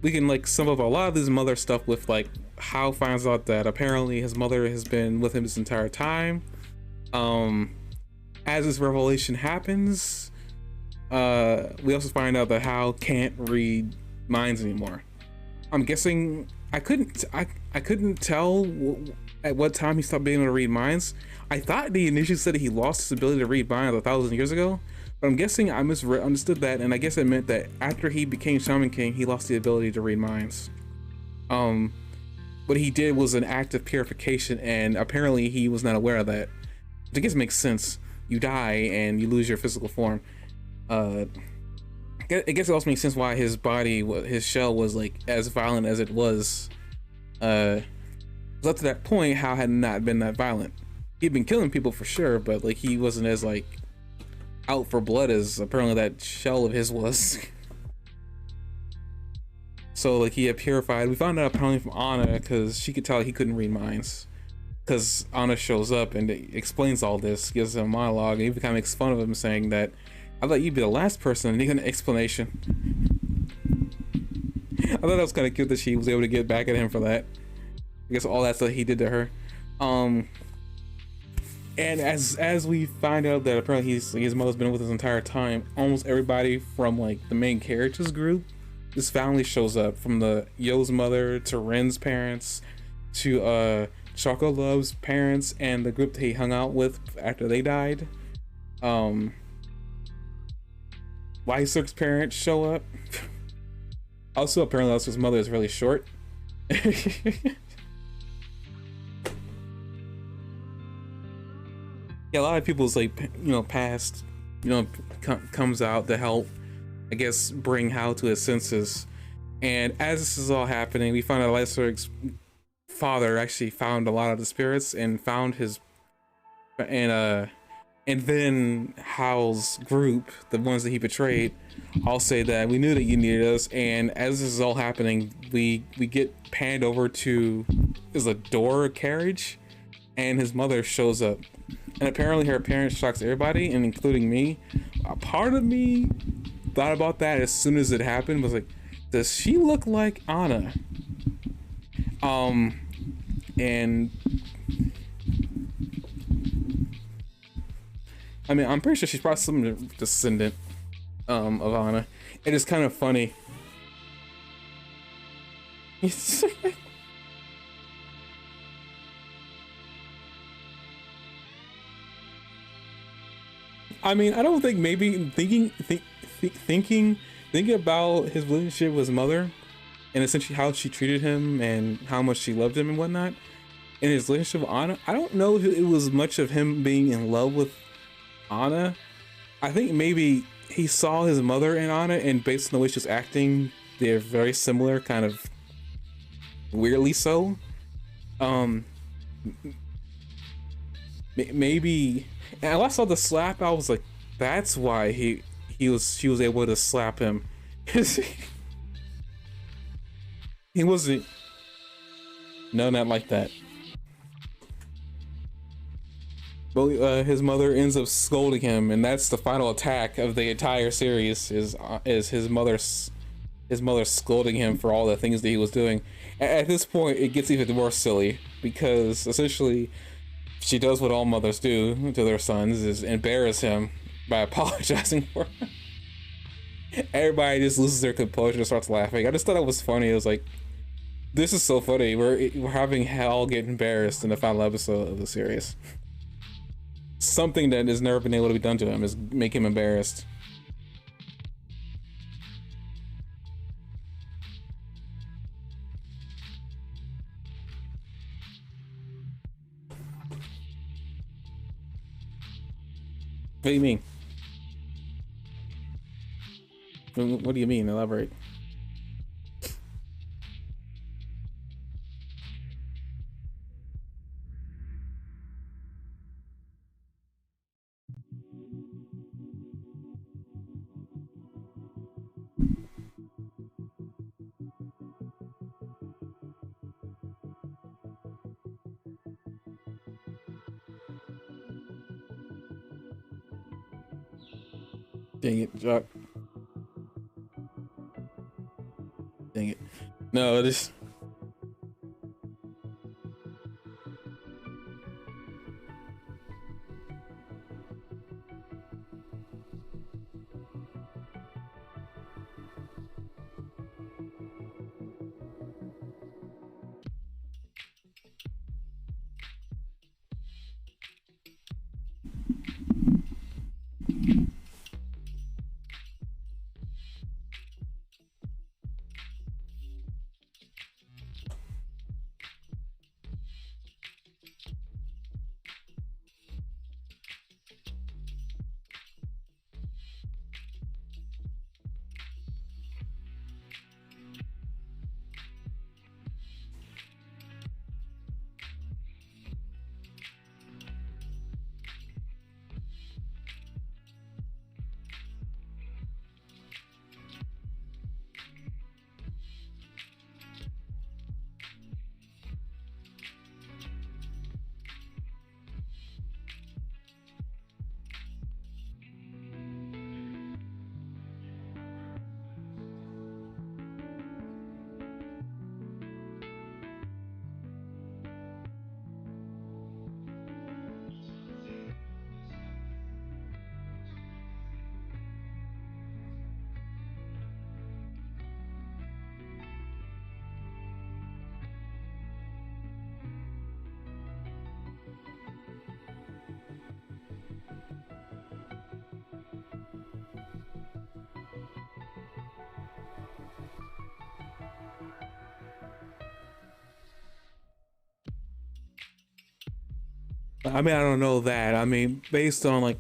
We can like sum up a lot of this mother stuff with like Hao finds out that apparently his mother has been with him this entire time. As this revelation happens, we also find out that Hao can't read minds anymore. I'm guessing I couldn't tell at what time he stopped being able to read minds. I thought he initially said that he lost his ability to read minds 1,000 years ago, but I'm guessing I misunderstood that, and I guess it meant that after he became Shaman King, he lost the ability to read minds. What he did was an act of purification, and apparently he was not aware of that. Which I guess makes sense. You die and you lose your physical form. I guess it also makes sense why his body, his shell was like as violent as it was. Up to that point, Hao had not been that violent. He'd been killing people for sure, but like he wasn't as like out for blood as apparently that shell of his was. So like he had purified. We found out apparently from Anna because she could tell he couldn't read minds. Because Anna shows up and explains all this, gives him a monologue, and even kind of makes fun of him, saying that I thought you'd be the last person to need an explanation. I thought that was kind of cute that she was able to get back at him for that. I guess all that stuff he did to her. And as we find out that apparently his mother's been with his entire time, almost everybody from like the main characters group, this family shows up, from the Yo's mother to Ren's parents to Choco Love's parents and the group that he hung out with after they died. Lyserk's parents show up. Also, apparently also his mother is really short. Yeah, a lot of people's like, you know, past, you know, comes out to help, I guess, bring Hao to his senses. And as this is all happening, we find out Lyserk's father actually found a lot of the spirits and found his, and then Hao's group, the ones that he betrayed, all say that we knew that you needed us. And as this is all happening, we get panned over to is a door carriage, and his mother shows up. And apparently her appearance shocks everybody, and including me. A part of me thought about that as soon as it happened, was like, does she look like Anna? And I mean, I'm pretty sure she's probably some descendant of Anna. It is kind of funny. I mean, I don't think maybe thinking about his relationship with his mother and essentially how she treated him and how much she loved him and whatnot, and his relationship with Anna, I don't know if it was much of him being in love with Anna. I think maybe he saw his mother in Anna, and based on the way she was acting, they're very similar, kind of weirdly so. Maybe, and when I saw the slap, I was like, that's why she was able to slap him. He wasn't, no, not like that. But his mother ends up scolding him, and that's the final attack of the entire series. Is his mother scolding him for all the things that he was doing. At this point, it gets even more silly because essentially, she does what all mothers do to their sons: is embarrass him by apologizing for him. Everybody just loses their composure and starts laughing. I just thought it was funny. It was like, this is so funny. We're having Hal get embarrassed in the final episode of the series. Something that has never been able to be done to him is make him embarrassed. What do you mean? What do you mean? Elaborate. Dang it, Jock. Dang it. No, this. I mean, I don't know that. I mean, based on like.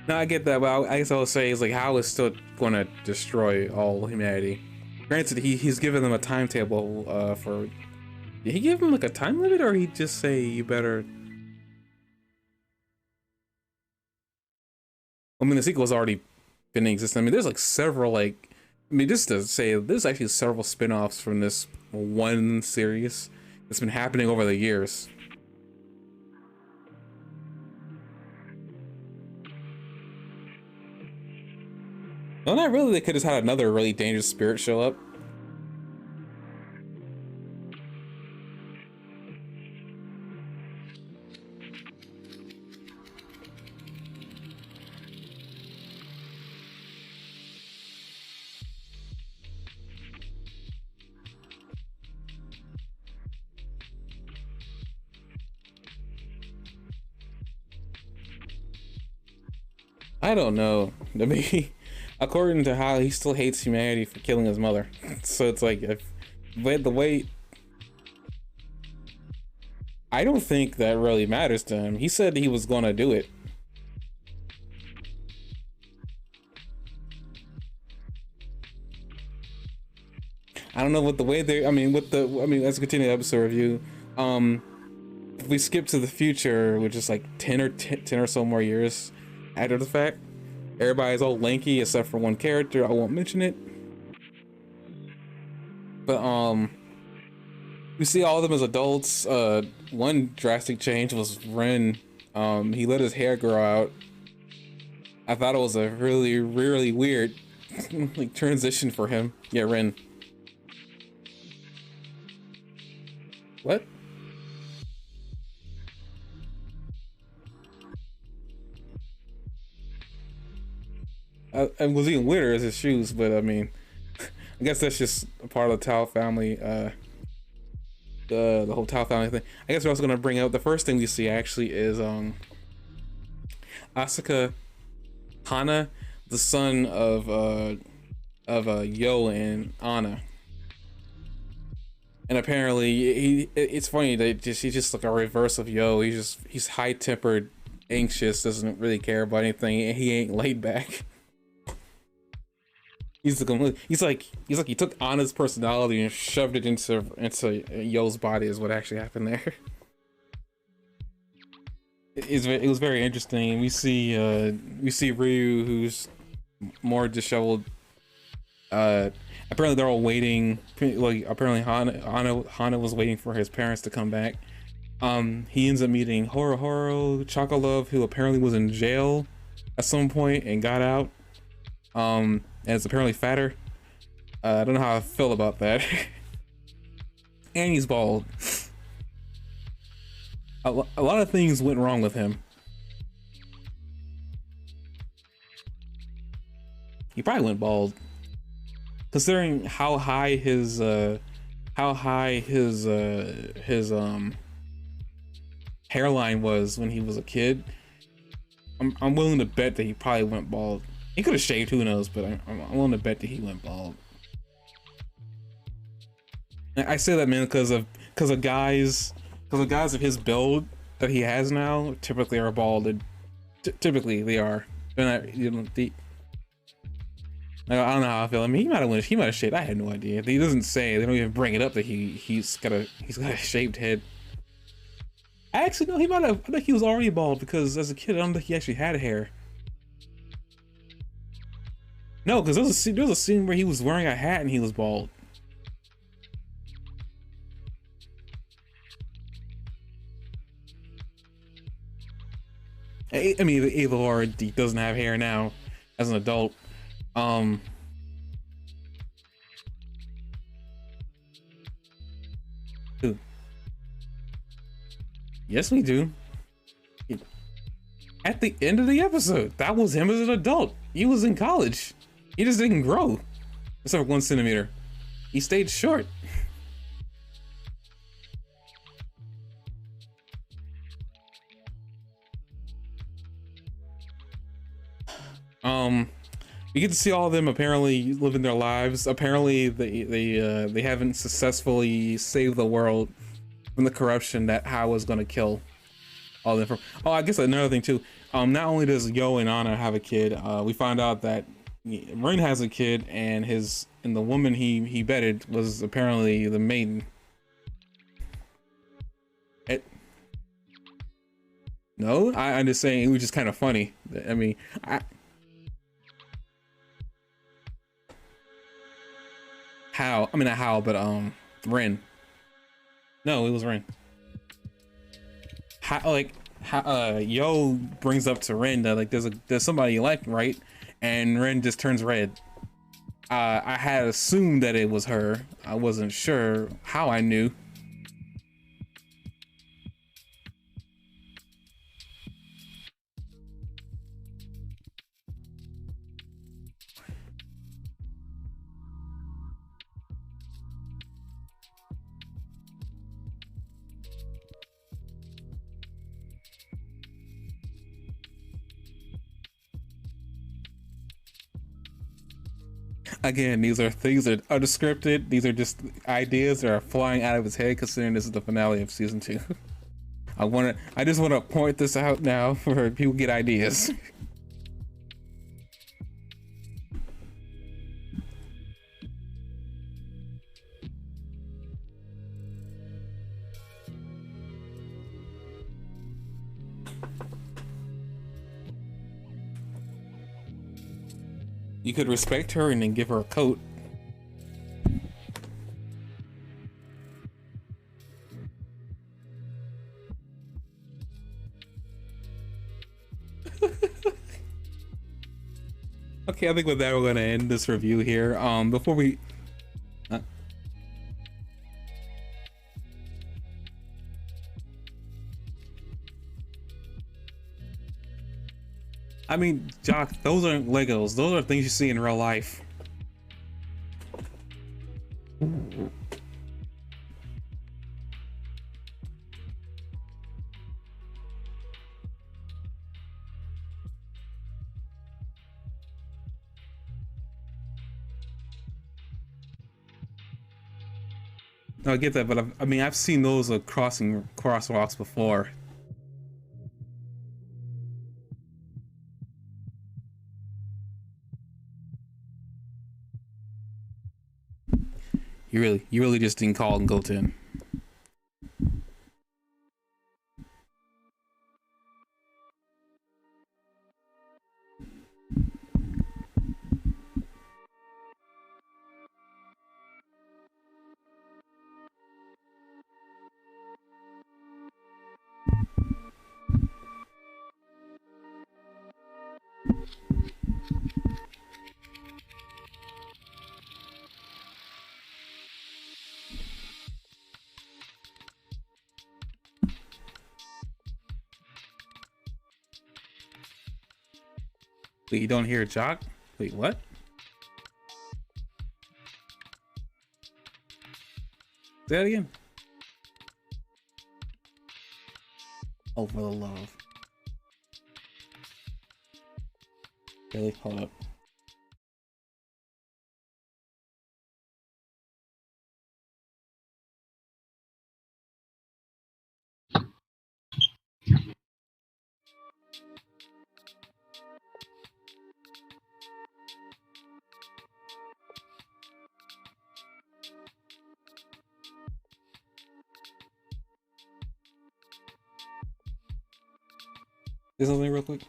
No, I get that, but I guess I would say is like how is still going to destroy all humanity. Granted, he's given them a timetable for. Did he give him like a time limit, or he just say you better? I mean, the sequel's already been in existence. I mean, there's like several like. I mean, just to say, there's actually several spin-offs from this one series that's been happening over the years. No, not really. They could have had another really dangerous spirit show up. I don't know. I mean, according to how he still hates humanity for killing his mother. So it's like, if the way, I don't think that really matters to him. He said he was gonna do it. I don't know what the way they. I mean, let's continue the episode review. If we skip to the future, which is like 10 or so more years after the fact, everybody's all lanky except for one character. I won't mention it. But we see all of them as adults. One drastic change was Ren. He let his hair grow out. I thought it was a really, really weird like transition for him. Yeah, Ren. What? And was even weirder as his shoes, but I mean, I guess that's just a part of the Tao family, the whole Tao family thing. I guess we're also gonna bring up the first thing we see actually is Asuka Hana, the son of Yo and Anna. And apparently, it's funny that he's just like a reverse of Yo. He's high tempered, anxious, doesn't really care about anything, and he ain't laid back. He's like he took Anna's personality and shoved it into Yo's body is what actually happened there. It was very interesting. We see Ryu, who's more disheveled. Apparently they're all waiting. Like apparently Hana was waiting for his parents to come back. He ends up meeting Horo Chocolove, who apparently was in jail at some point and got out. And it's apparently fatter. I don't know how I feel about that. And he's bald. A lot of things went wrong with him. He probably went bald, considering how high his hairline was when he was a kid. I'm willing to bet that he probably went bald. He could have shaved, who knows, but I'm willing to bet that he went bald. I say that, man, because of guys of his build that he has now typically are bald. Typically they are. They're not, you know, I don't know how I feel. I mean, he might have shaved. I had no idea. He doesn't say. They don't even bring it up that he's got a shaved head. Actually, no, he might have. I think he was already bald because as a kid, I don't think he actually had hair. No, because there was a scene where he was wearing a hat and he was bald. I mean, either or, he doesn't have hair now as an adult. Dude. Yes, we do. At the end of the episode, that was him as an adult. He was in college. He just didn't grow. Except for 1 centimeter. He stayed short. You get to see all of them apparently living their lives. Apparently they haven't successfully saved the world from the corruption that Hao was gonna kill all of them from. Oh, I guess another thing too. Not only does Yo and Anna have a kid, we find out that Rin has a kid, and the woman he bedded was apparently the maiden. No, I'm just saying it was just kind of funny. I mean, not Hao, but Rin. No, it was Rin. Yo brings up to Rin that like there's somebody you like, right? And Rin just turns red. I had assumed that it was her. I wasn't sure how I knew. Again, these are things that are scripted. These are just ideas that are flying out of his head, considering this is the finale of season 2. I just want to point this out now for people to get ideas. You could respect her and then give her a coat. Okay, I think with that we're gonna end this review here. Before we I mean, Jock, those aren't Legos. Those are things you see in real life. No, I get that, but I've seen those crossing crosswalks before. You really just didn't call and go to him. Wait, you don't hear Jock? Wait, what? Say that again? Oh, for the love. Okay, hold up. Say something real quick.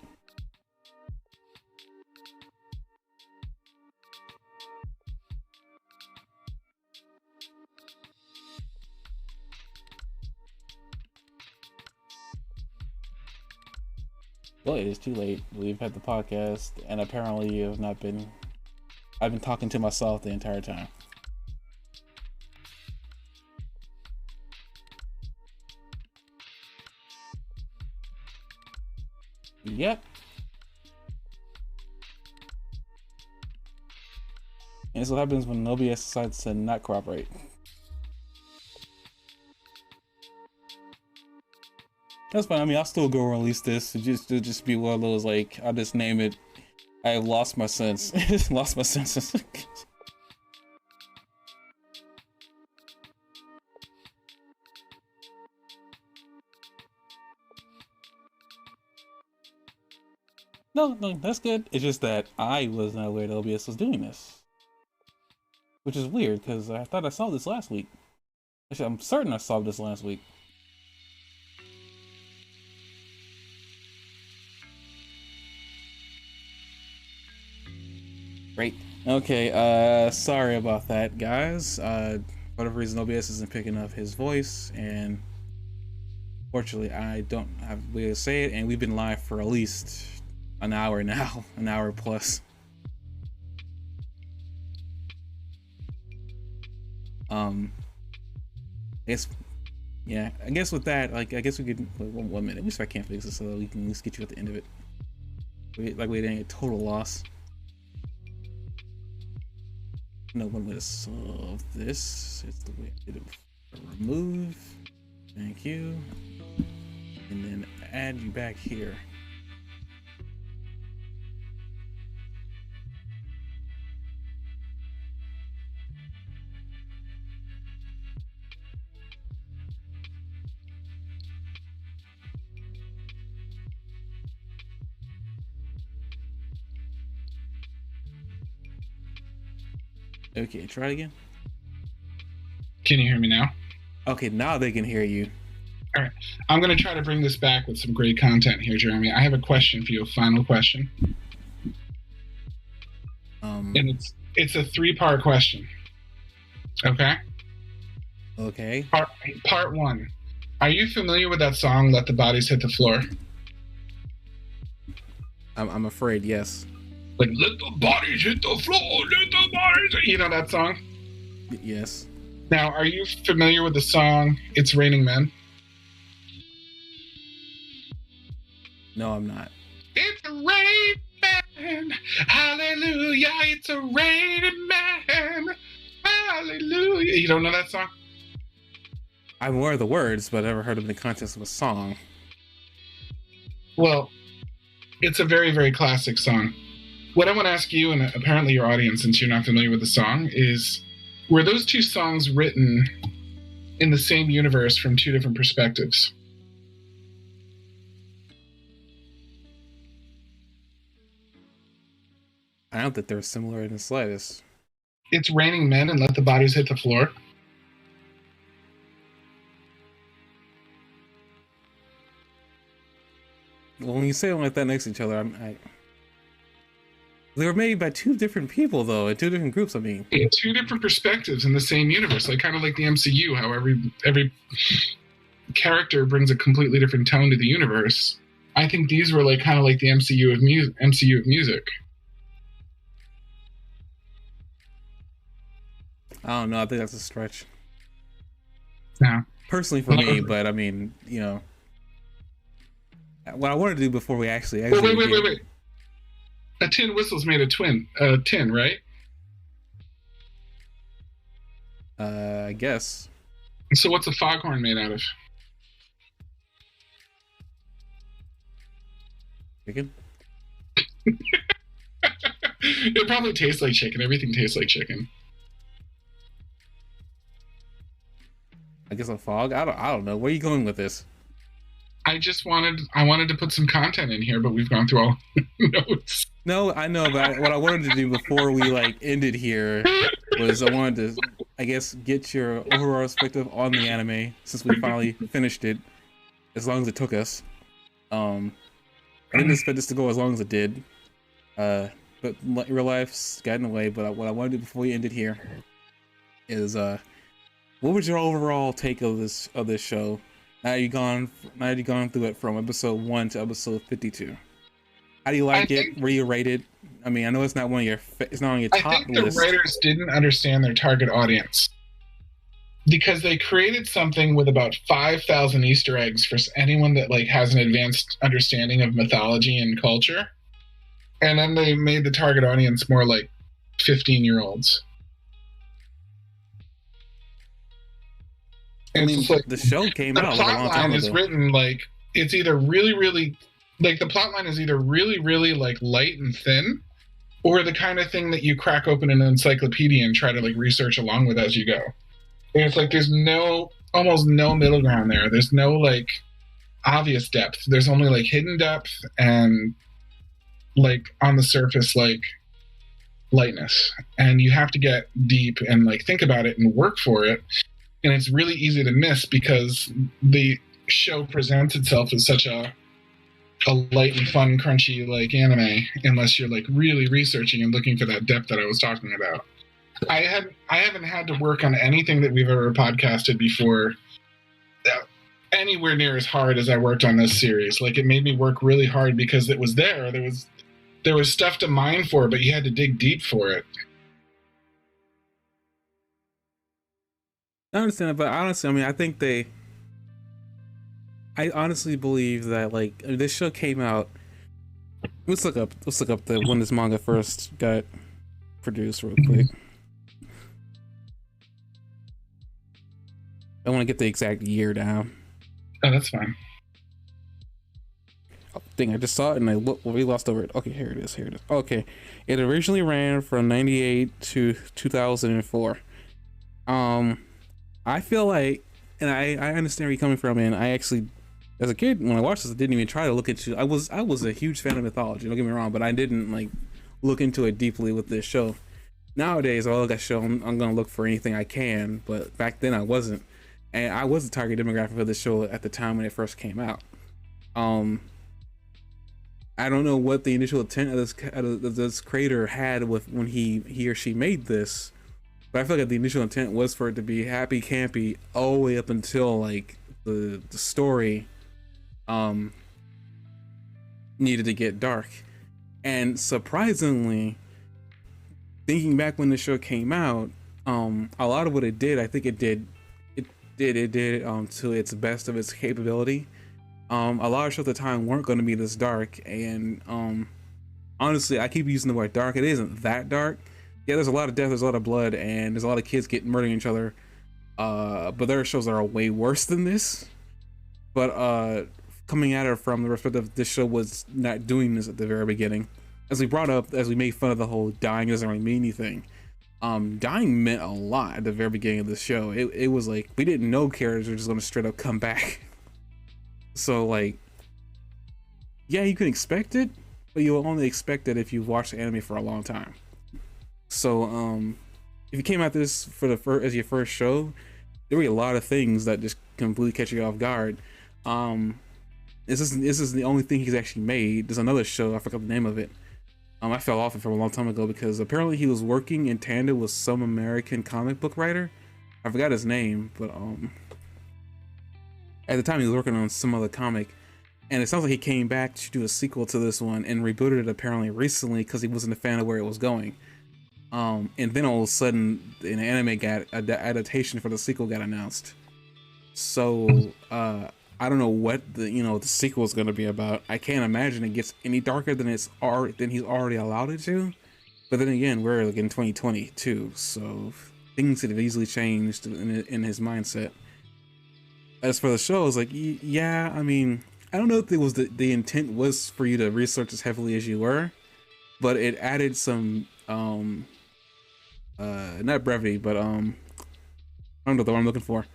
Well, it is too late. We've had the podcast, and apparently you have not been. I've been talking to myself the entire time. Yep. And this is what happens when OBS decides to not cooperate. That's fine. I mean, I'll still go release this. It'll just be one of those, like, I'll just name it, I have lost my sense. Lost my senses. No, that's good. It's just that I was not aware that OBS was doing this. Which is weird, because I thought I saw this last week. Actually, I'm certain I saw this last week. Great. Okay, sorry about that, guys. For whatever reason, OBS isn't picking up his voice, and fortunately, I don't have a way to say it, and we've been live for at least an hour now, an hour plus. I guess with that, like, I guess we could wait one minute. At least if I can't fix it, so that we can at least get you at the end of it. Like we didn't get total loss. No one way to solve this. It's the way I did it. Remove. Thank you. And then add you back here. Okay, try it again. Can you hear me now? Okay, now they can hear you. All right. I'm going to try to bring this back with some great content here, Jeremy. I have a question for you, a final question. And it's a 3-part question. Okay? Okay. Part 1. Are you familiar with that song, Let the Bodies Hit the Floor? I'm afraid, yes. Like, let the bodies hit the floor, let the bodies... You know that song? Yes. Now, are you familiar with the song, It's Raining Men? No, I'm not. It's a raining man, hallelujah, it's a raining man, hallelujah. You don't know that song? I'm aware of the words, but I've never heard of it in the context of a song. Well, it's a very, very classic song. What I want to ask you, and apparently your audience, since you're not familiar with the song, is were those 2 songs written in the same universe from two different perspectives. I don't think they're similar in the slightest. It's raining men and let the bodies hit the floor. Well, when you say them like that next to each other, they were made by two different people, though, in two different groups. I mean, Two different perspectives in the same universe, like kind of like the MCU, how every character brings a completely different tone to the universe. I think these were like kind of like the MCU of music. I don't know. I think that's a stretch. Yeah. Personally for me, but I mean, you know, what I wanted to do before we actually Well, wait. A tin whistle's made of tin, right? I guess. So what's a foghorn made out of? Chicken? It probably tastes like chicken. Everything tastes like chicken. I guess a fog? I don't know. Where are you going with this? I wanted to put some content in here, but we've gone through all notes. No, I know, but what I wanted to do before we like ended here was I wanted to, I guess, get your overall perspective on the anime since we finally finished it, as long as it took us. I didn't expect this to go as long as it did, but real life's gotten away. But what I want to do before we end it here is, what was your overall take of this show? Now you've gone through it from episode 1 to episode 52. How do you like it? Where you rate it? I mean, I know it's not on your top list. I think the writers didn't understand their target audience because they created something with about 5,000 Easter eggs for anyone that like has an advanced understanding of mythology and culture, and then they made the target audience more like 15-year-olds. I mean, like, the show came out the like a long time ago. The plot line is written like it's either really like the plot line is either really like light and thin, or the kind of thing that you crack open an encyclopedia and try to like research along with as you go. And it's like there's almost no middle ground there. There's no like obvious depth. There's only like hidden depth and like on the surface like lightness. And you have to get deep and like think about it and work for it. And it's really easy to miss because the show presents itself as such a light and fun, crunchy like anime, unless you're like really researching and looking for that depth that I was talking about. I haven't had to work on anything that we've ever podcasted before anywhere near as hard as I worked on this series. Like it made me work really hard because it was there. There was stuff to mine for, but you had to dig deep for it. I understand, but honestly, I mean, I honestly believe that like this show came out. Let's look up when this manga first got produced real quick. I want to get the exact year down. Oh, that's fine. Oh, dang, I just saw it and we lost over it. Okay, here it is. Okay, it originally ran from 98 to 2004. I feel like, and I understand where you're coming from, and I actually, as a kid, when I watched this, I didn't even try to look into. I was a huge fan of mythology. Don't get me wrong, but I didn't like look into it deeply with this show. Nowadays, I look at a show, I'm gonna look for anything I can, but back then I wasn't, and I was the target demographic for this show at the time when it first came out. I don't know what the initial intent of this creator had with when he or she made this. But I feel like the initial intent was for it to be happy campy all the way up until like the story needed to get dark. And surprisingly, thinking back when the show came out, a lot of what it did, I think it did to its best of its capability. A lot of shows at the time weren't going to be this dark, and honestly, I keep using the word dark. It isn't that dark. Yeah, there's a lot of death, there's a lot of blood, and there's a lot of kids getting murdering each other. But there are shows that are way worse than this. But coming at it from the perspective, this show was not doing this at the very beginning. As we made fun of the whole dying doesn't really mean anything. Dying meant a lot at the very beginning of the show. It was like we didn't know characters were just gonna straight up come back. So like, yeah, you can expect it, but you'll only expect it if you've watched the anime for a long time. So if you came at this for as your first show, there were a lot of things that just completely catch you off guard. This is the only thing he's actually made. There's another show, I forgot the name of it. I fell off it from a long time ago because apparently he was working in tandem with some American comic book writer. I forgot his name, but at the time he was working on some other comic, and it sounds like he came back to do a sequel to this one and rebooted it apparently recently because he wasn't a fan of where it was going. And then all of a sudden an anime adaptation for the sequel got announced. So I don't know what the sequel is going to be about. I can't imagine it gets any darker than he's already allowed it to. But then again, we're like in 2022, so things could have easily changed in his mindset. As for the show, it's like, yeah, I mean, I don't know if it was the intent was for you to research as heavily as you were, but it added some not brevity, but I don't know the word I'm looking for.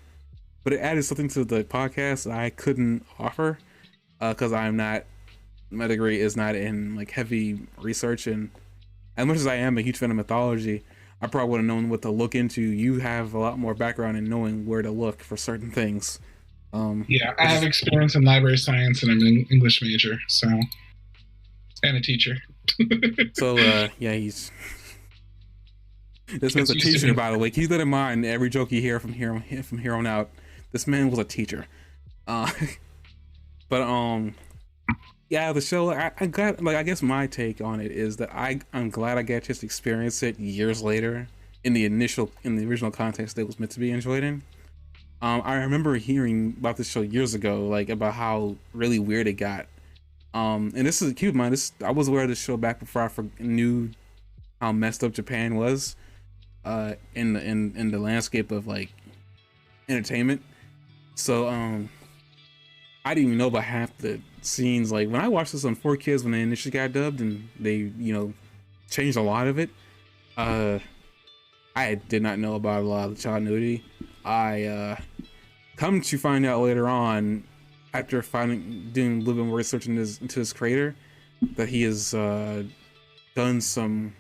But it added something to the podcast that I couldn't offer because my degree is not in like heavy research, and as much as I am a huge fan of mythology, I probably would have known what to look into. You have a lot more background in knowing where to look for certain things. Yeah, I have experience in library science, and I'm an English major, so, and a teacher. So yeah, this man's a teacher, by the way. Keep that in mind. Every joke you hear from here on out, this man was a teacher. But yeah, the show, I got, like, I guess my take on it is that I'm glad I got just to experience it years later in the original context that it was meant to be enjoyed in. I remember hearing about this show years ago, like about how really weird it got. And this is, keep in mind, I was aware of this show back before I knew how messed up Japan was in the landscape of like entertainment. So I didn't even know about half the scenes. Like when I watched this on 4Kids when they initially got dubbed and they changed a lot of it, I did not know about a lot of the child nudity. I come to find out later on, after doing a little bit more research into his creator, that he has done some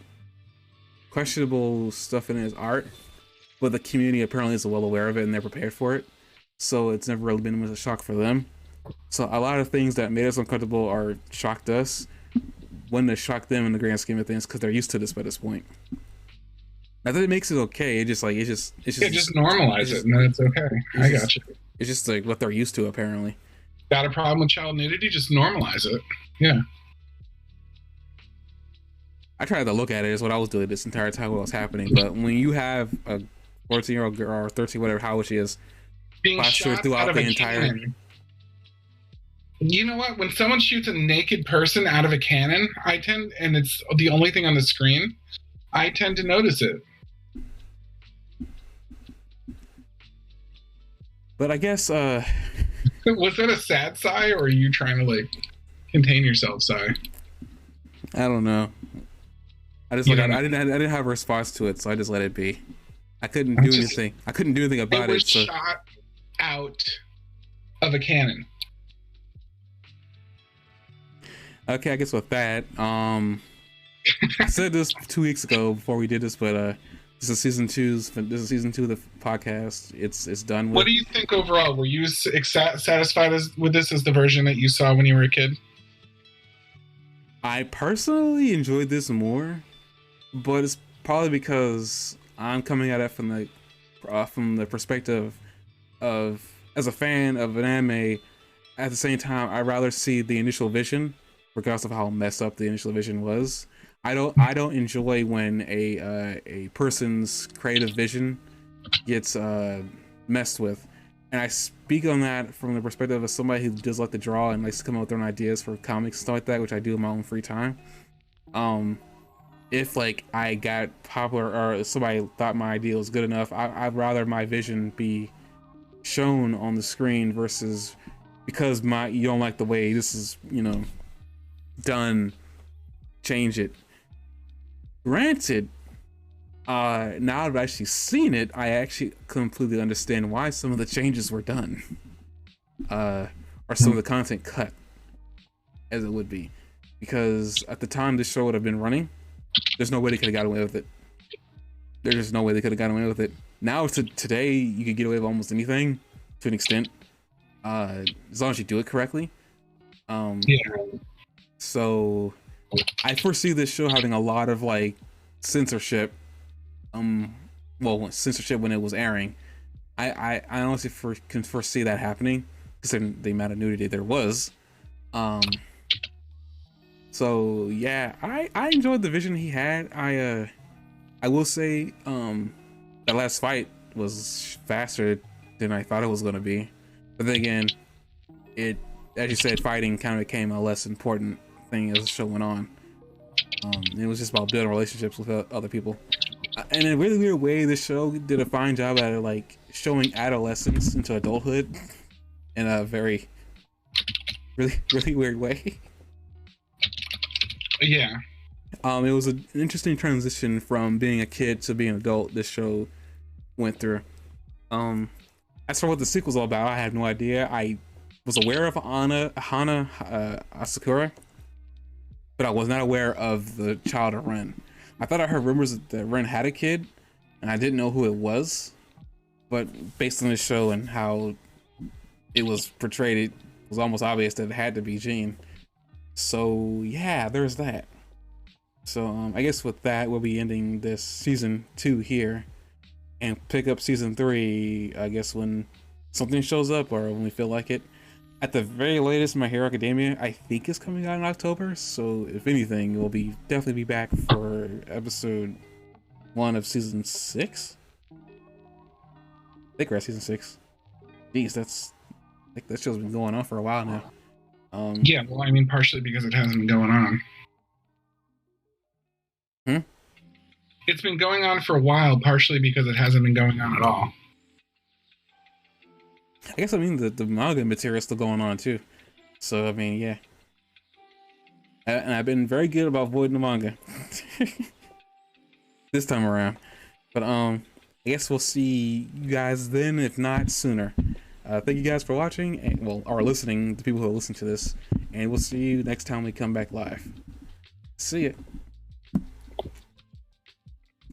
questionable stuff in his art, but the community apparently is well aware of it and they're prepared for it. So it's never really been much of a shock for them. So a lot of things that made us uncomfortable or shocked us wouldn't have shocked them in the grand scheme of things because they're used to this by this point. Not that it makes it okay. It just normalize it, and then it's okay. I got you. It's just like what they're used to, apparently. Got a problem with child nudity? Just normalize it. Yeah. I tried to look at it as what I was doing this entire time while it was happening, but when you have a 14-year-old girl or 13, whatever, how old she is, being shot throughout out of the entire cannon. You know what? When someone shoots a naked person out of a cannon, and it's the only thing on the screen, I tend to notice it. But I guess was that a sad sigh, or are you trying to like contain yourself sigh? I don't know. I just I didn't have a response to it, so I just let it be. I couldn't do anything. I couldn't do anything about it. It was shot out of a cannon. Okay, I guess with that, I said this 2 weeks ago before we did this, but this is season 2 of the podcast. It's done with. What do you think overall? Were you satisfied with this as the version that you saw when you were a kid? I personally enjoyed this more, but it's probably because I'm coming at it from the perspective of, as a fan of an anime. At the same time, I'd rather see the initial vision, regardless of how messed up the initial vision was. I don't enjoy when a person's creative vision gets messed with, and I speak on that from the perspective of somebody who does like to draw and likes to come up with their own ideas for comics and stuff like that, which I do in my own free time. If like I got popular or somebody thought my idea was good enough, I'd rather my vision be shown on the screen versus because you don't like the way this is done, change it. Granted, Now I've actually seen it, I actually completely understand why some of the changes were done, or some of the content cut, as it would be, because at the time this show would have been running, there's no way they could have got away with it. There's just no way they could have gotten away with it. Now today, you could get away with almost anything to an extent, as long as you do it correctly. Yeah. So I foresee this show having a lot of like censorship. Well, censorship when it was airing. I honestly can foresee that happening, considering the amount of nudity there was. So yeah, I enjoyed the vision he had. I will say, that last fight was faster than I thought it was gonna be. But then again, as you said, fighting kind of became a less important thing as the show went on. It was just about building relationships with other people. And in a really weird way, this show did a fine job at like showing adolescence into adulthood in a very, really weird way. Yeah. It was an interesting transition from being a kid to being an adult. This show went through. As for what the sequel's all about, I have no idea. I was aware of Hana Asakura, but I was not aware of the child of Ren. I thought I heard rumors that Ren had a kid, and I didn't know who it was. But based on the show and how it was portrayed, it was almost obvious that it had to be Jean. So yeah, there's that. So I guess with that, we'll be ending this season 2 here, and pick up season 3, I guess, when something shows up or when we feel like it. At the very latest, My Hero Academia, I think, is coming out in October. So if anything, we'll definitely be back for episode 1 of season 6. I think we're at season 6. Jeez, I think that show's been going on for a while now. Yeah, well, I mean, partially because it hasn't been going on. It's been going on for a while, partially because it hasn't been going on at all. I guess I mean the manga material is still going on too. So I mean, yeah. And I've been very good about avoiding the manga this time around. But I guess we'll see you guys then, if not sooner. Thank you guys for watching, and or listening, the people who listen to this, and we'll see you next time we come back live. See ya.